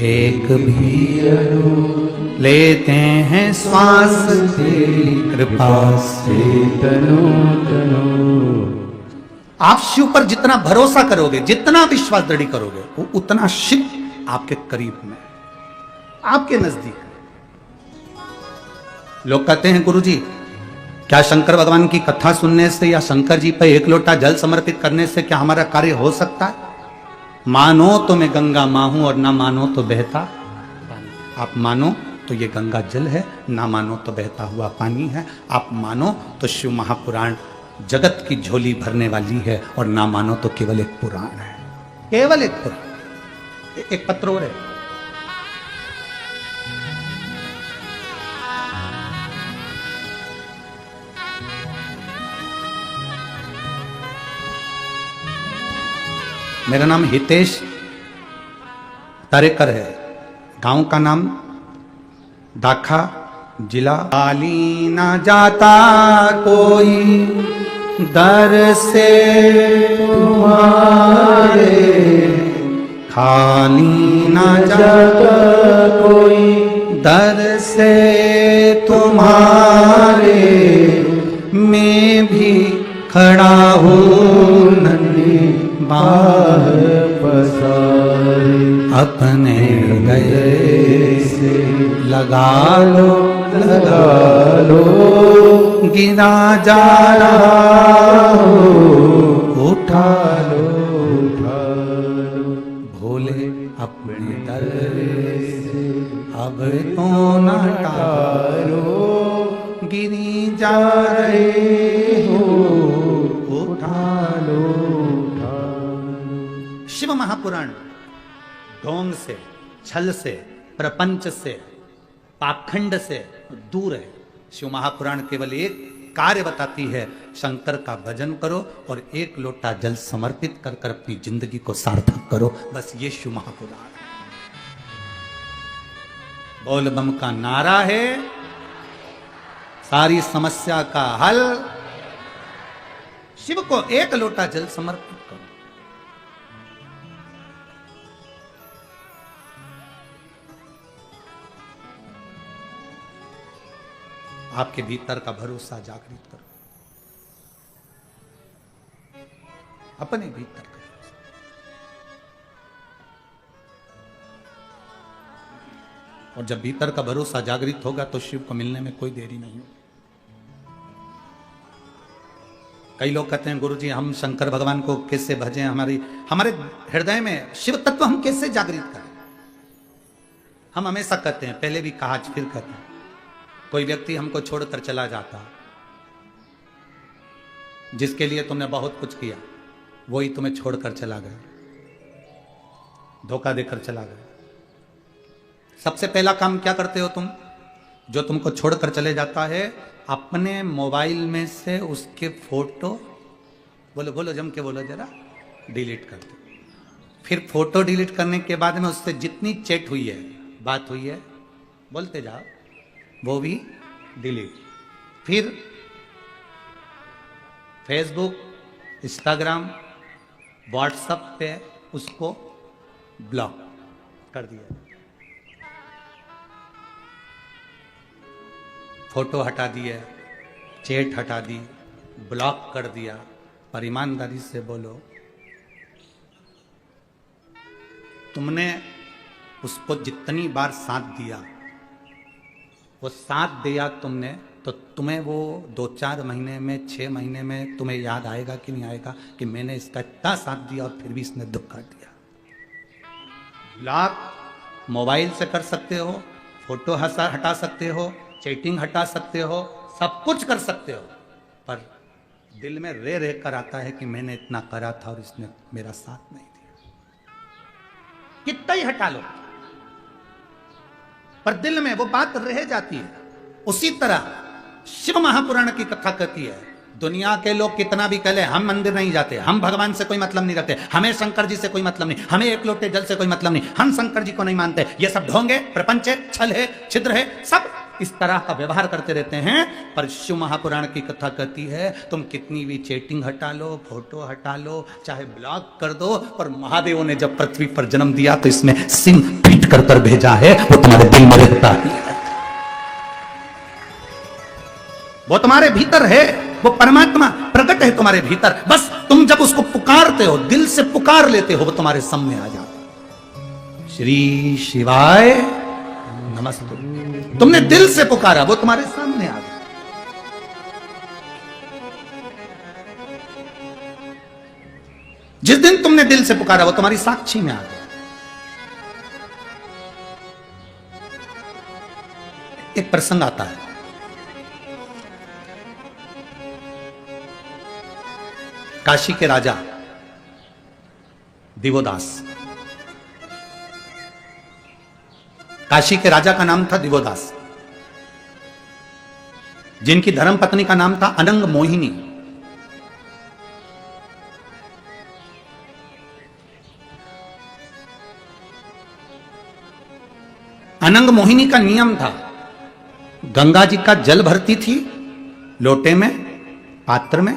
एक भी अणु, लेते हैं श्वास तेरी कृपा से तनो तनो। आप शिव पर जितना भरोसा करोगे, जितना विश्वास दृढ़ करोगे, वो उतना शिव आपके करीब में, आपके नजदीक। लोग कहते हैं गुरुजी क्या शंकर भगवान की कथा सुनने से या शंकर जी पर एक लोटा जल समर्पित करने से क्या हमारा कार्य हो सकता है? मानो तो मैं गंगा मां हूं और ना मानो तो बहता पानी। आप मानो तो ये गंगा जल है, ना मानो तो बहता हुआ पानी है। आप मानो तो शिव महापुराण जगत की झोली भरने वाली है और ना मानो तो केवल एक पुराण है, केवल एक पुराण। एक पत्र और है, मेरा नाम हितेश तारेकर है, गांव का नाम दाखा, जिला। खाली ना जाता कोई दर से तुम्हारे, खाली ना जाता कोई दर से तुम्हारे मैं भी खड़ा हूँ नन्ही बाह पसारे अपने हृदय से लगा लो लगा लो गिरा जा रहा हो उठा लो उठा लो भोले अपने दर से अब तो न टालो गिरी जा रहे हो उठा लो उठा लो। शिव महापुराण ढोंग से, छल से, प्रपंच से, पाखंड से दूर है। शिव महापुराण केवल एक कार्य बताती है, शंकर का भजन करो और एक लोटा जल समर्पित कर कर अपनी जिंदगी को सार्थक करो। बस ये शिव महापुराण है। बोल बम का नारा है, सारी समस्या का हल। शिव को एक लोटा जल समर्पित करो। आपके भीतर का भरोसा जागृत करो, अपने भीतर का भरोसा। और जब भीतर का भरोसा जागृत होगा तो शिव को मिलने में कोई देरी नहीं होगी। कई लोग कहते हैं गुरुजी हम शंकर भगवान को कैसे भजें, हमारे हृदय में शिव तत्व हम कैसे जागृत करें। हम हमेशा कहते हैं, पहले भी कहा आज फिर कहते हैं, कोई व्यक्ति हमको छोड़कर चला जाता, जिसके लिए तुमने बहुत कुछ किया, वही तुम्हें छोड़कर चला गया, धोखा देकर चला गया। सबसे पहला काम क्या करते हो तुम? जो तुमको छोड़कर चले जाता है, अपने मोबाइल में से उसके फोटो, बोलो जम के बोलो जरा, डिलीट कर दो। फिर फोटो डिलीट करने के बाद में उससे जितनी चैट हुई है, बात हुई है, बोलते जाओ, वो भी डिलीट। फिर फेसबुक, इंस्टाग्राम, व्हाट्सएप पे उसको ब्लॉक कर दिया, फोटो हटा दिए, चैट हटा दी, ब्लॉक कर दिया। पर ईमानदारी से बोलो, तुमने उसको जितनी बार साथ दिया, वो साथ दिया तुमने, तो तुम्हें वो 2-4 महीने में, 6 महीने में तुम्हें याद आएगा कि नहीं आएगा कि मैंने इसका इतना साथ दिया और फिर भी इसने धोखा दिया। ब्लॉक मोबाइल से कर सकते हो, फोटो हटा सकते हो, चैटिंग हटा सकते हो, सब कुछ कर सकते हो, पर दिल में रह कर आता है कि मैंने इतना करा था और इसने मेरा साथ नहीं दिया। कितना ही हटा लो, पर दिल में वो बात रह जाती है। उसी तरह शिव महापुराण की कथा कहती है, दुनिया के लोग कितना भी कह ले, हम मंदिर नहीं जाते, हम भगवान से कोई मतलब नहीं रखते, हमें शंकर जी से कोई मतलब नहीं, हमें एक लोटे जल से कोई मतलब नहीं, हम शंकर जी को नहीं मानते, ये सब ढोंग है, प्रपंच है, छल है, छिद्र है, सब इस तरह का व्यवहार करते रहते हैं। पर शिव महापुराण की कथा कहती है, तुम कितनी भी चैटिंग हटा लो, फोटो हटा लो, चाहे ब्लॉक कर दो, पर महादेव ने जब पृथ्वी पर जन्म दिया तो इसमें सिंह पीट कर भेजा है, वो तुम्हारे दिल में रहता है, वो तुम्हारे भीतर है, वो परमात्मा प्रकट है तुम्हारे भीतर। बस तुम जब उसको पुकारते हो, दिल से पुकार लेते हो, वो तुम्हारे सामने आ जाता। श्री शिवाय नमस्ते, तुमने दिल से पुकारा, वो तुम्हारे सामने आ गया। जिस दिन तुमने दिल से पुकारा, वो तुम्हारी साक्षी में आ गया। एक प्रसंग आता है, काशी के राजा दिवोदास, काशी के राजा का नाम था दिवोदास, जिनकी धर्म पत्नी का नाम था अनंग मोहिनी। अनंग मोहिनी का नियम था, गंगा जी का जल भरती थी लोटे में, पात्र में,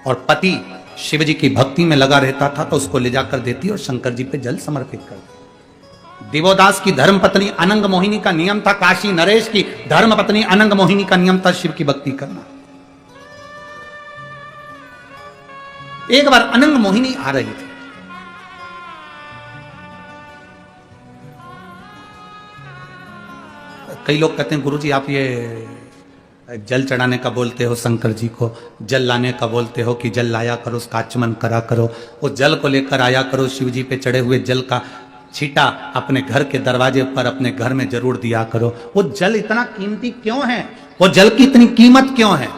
और पति शिव जी की भक्ति में लगा रहता था तो उसको ले जाकर देती और शंकर जी पे जल समर्पित करती। दिवोदास की धर्म पत्नी अनंग मोहिनी का नियम था, काशी नरेश की धर्म पत्नी अनंग मोहिनी का नियम था शिव की भक्ति करना। एक बार अनंग मोहिनी आ रही थी, कई लोग कहते हैं गुरुजी आप ये जल चढ़ाने का बोलते हो, शंकर जी को जल लाने का बोलते हो कि जल लाया करो, उसका आचमन करा करो, वो जल को लेकर आया करो, शिव जी पे चढ़े हुए जल का छींटा अपने घर के दरवाजे पर अपने घर में जरूर दिया करो। वो जल इतना कीमती क्यों है, वो जल की इतनी कीमत क्यों है?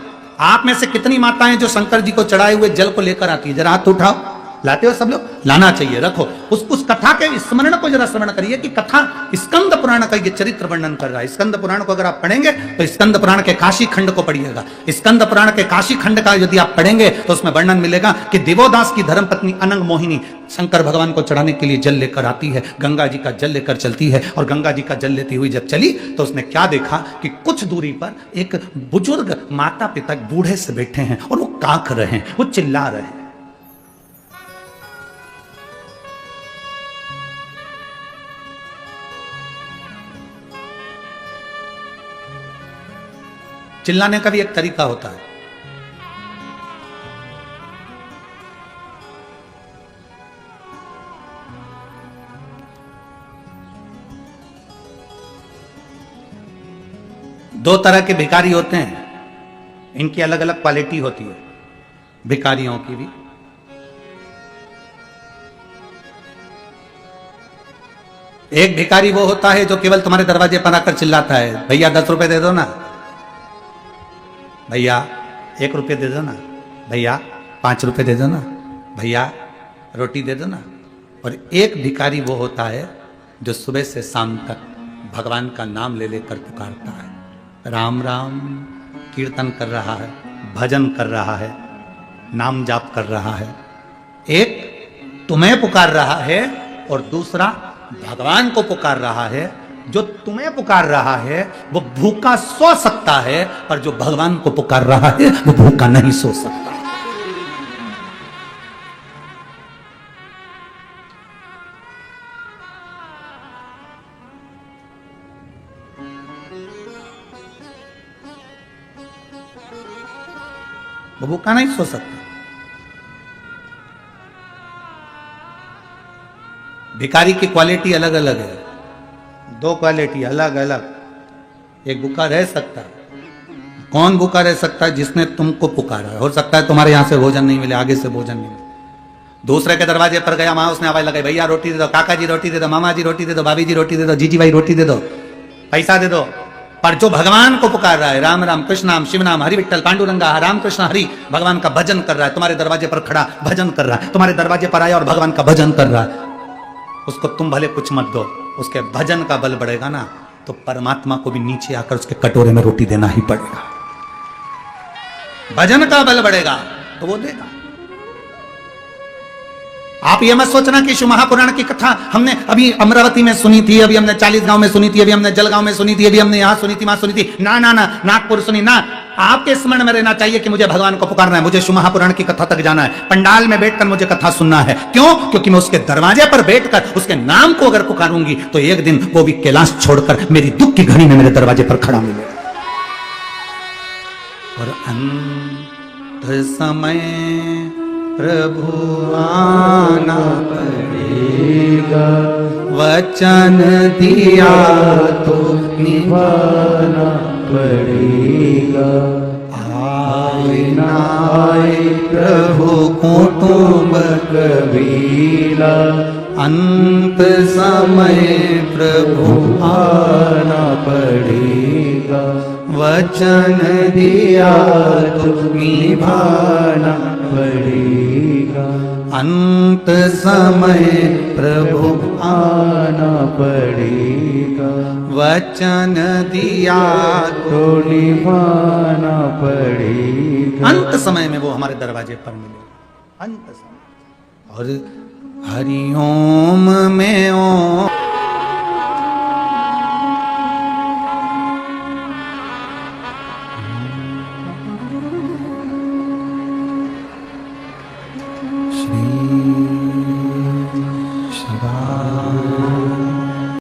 आप में से कितनी माताएं जो शंकर जी को चढ़ाए हुए जल को लेकर आती है? जरा हाथ उठाओ। लाते हो सब लोग? लाना चाहिए, रखो। उस कथा के स्मरण को जरा स्मरण करिए कि कथा स्कंद पुराण का ये चरित्र वर्णन कर रहा है। स्कंद पुराण को अगर आप पढ़ेंगे तो स्कंद पुराण के काशी खंड को पढ़िएगा। स्कंद पुराण के काशी खंड का यदि आप पढ़ेंगे तो उसमें वर्णन मिलेगा कि दिवोदास की धर्मपत्नी अनंग मोहिनी शंकर भगवान को चढ़ाने के लिए जल लेकर आती है, गंगा जी का जल लेकर चलती है, और गंगा जी का जल लेती हुई जब चली तो उसने क्या देखा कि कुछ दूरी पर एक बुजुर्ग माता पिता बूढ़े से बैठे हैं और वो कांख रहे हैं, वो चिल्ला रहे हैं। चिल्लाने का भी एक तरीका होता है। दो तरह के भिखारी होते हैं, इनकी अलग अलग क्वालिटी होती है भिखारियों की भी। एक भिखारी वो होता है जो केवल तुम्हारे दरवाजे पर आकर चिल्लाता है, भैया 10 रुपए दे दो ना, भैया 1 रुपये दे दो ना, भैया 5 रुपये दे दो ना, भैया रोटी दे दो ना। और एक भिखारी वो होता है जो सुबह से शाम तक भगवान का नाम ले लेकर पुकारता है, राम राम कीर्तन कर रहा है, भजन कर रहा है, नाम जाप कर रहा है। एक तुम्हें पुकार रहा है और दूसरा भगवान को पुकार रहा है। जो तुम्हें पुकार रहा है वो भूखा सो सकता है, पर जो भगवान को पुकार रहा है वो भूखा नहीं सो सकता। वो भूखा नहीं सो सकता। भिखारी की क्वालिटी अलग अलग है, 2 क्वालिटी अलग अलग। एक भूखा रह सकता है। कौन भूखा रह सकता है? जिसने तुमको पुकारा है। हो सकता है तुम्हारे यहां से भोजन नहीं मिले, आगे से भोजन नहीं मिले, दूसरे के दरवाजे पर गया, वहां उसने आवाज लगाई, भैया रोटी दे दो, काका जी रोटी दे दो, मामा जी रोटी दे दो, भाभी जी रोटी दे दो, जीजी भाई रोटी दे दो, पैसा दे दो। पर जो भगवान को पुकार रहा है, राम राम कृष्ण नाम शिव नाम हरि विठ्ठल पांडुरंगा राम कृष्ण हरि, भगवान का भजन कर रहा है, तुम्हारे दरवाजे पर खड़ा भजन कर रहा है, तुम्हारे दरवाजे पर आया और भगवान का भजन कर रहा है, उसको तुम भले कुछ मत दो, उसके भजन का बल बढ़ेगा ना, तो परमात्मा को भी नीचे आकर उसके कटोरे में रोटी देना ही पड़ेगा। भजन का बल बढ़ेगा तो वो देगा। आप ये मत सोचना कि शिव महापुराण की कथा हमने अभी अमरावती में सुनी थी, अभी हमने 40 गांव में सुनी थी, अभी हमने जलगांव में सुनी थी, अभी हमने यहां सुनी थी, वहां सुनी थी। ना ना ना, नागपुर सुनी ना। आपके स्मरण में रहना चाहिए कि मुझे भगवान को पुकारना है, मुझे शिव महापुराण की कथा तक जाना है, पंडाल में बैठकर मुझे कथा सुनना है। क्यों? क्योंकि मैं उसके दरवाजे पर बैठकर उसके नाम को अगर पुकारूंगी तो एक दिन वो भी कैलाश छोड़कर मेरी दुख की घड़ी में मेरे दरवाजे पर खड़ा मिलेगा। और अंत समय प्रभु आना पड़ेगा, वचन दिया तो निभाना पड़ेगा। आए ना आए प्रभु कुटुंब कबीला, अंत समय प्रभु आना पड़ेगा, वचन दिया तो निभाना पड़ेगा। अंत समय प्रभु आना पड़ेगा, वचन दिया तो निभाना पड़ेगा। अंत समय में वो हमारे दरवाजे पर मिलेगा, अंत समय। और हरिओम में ओम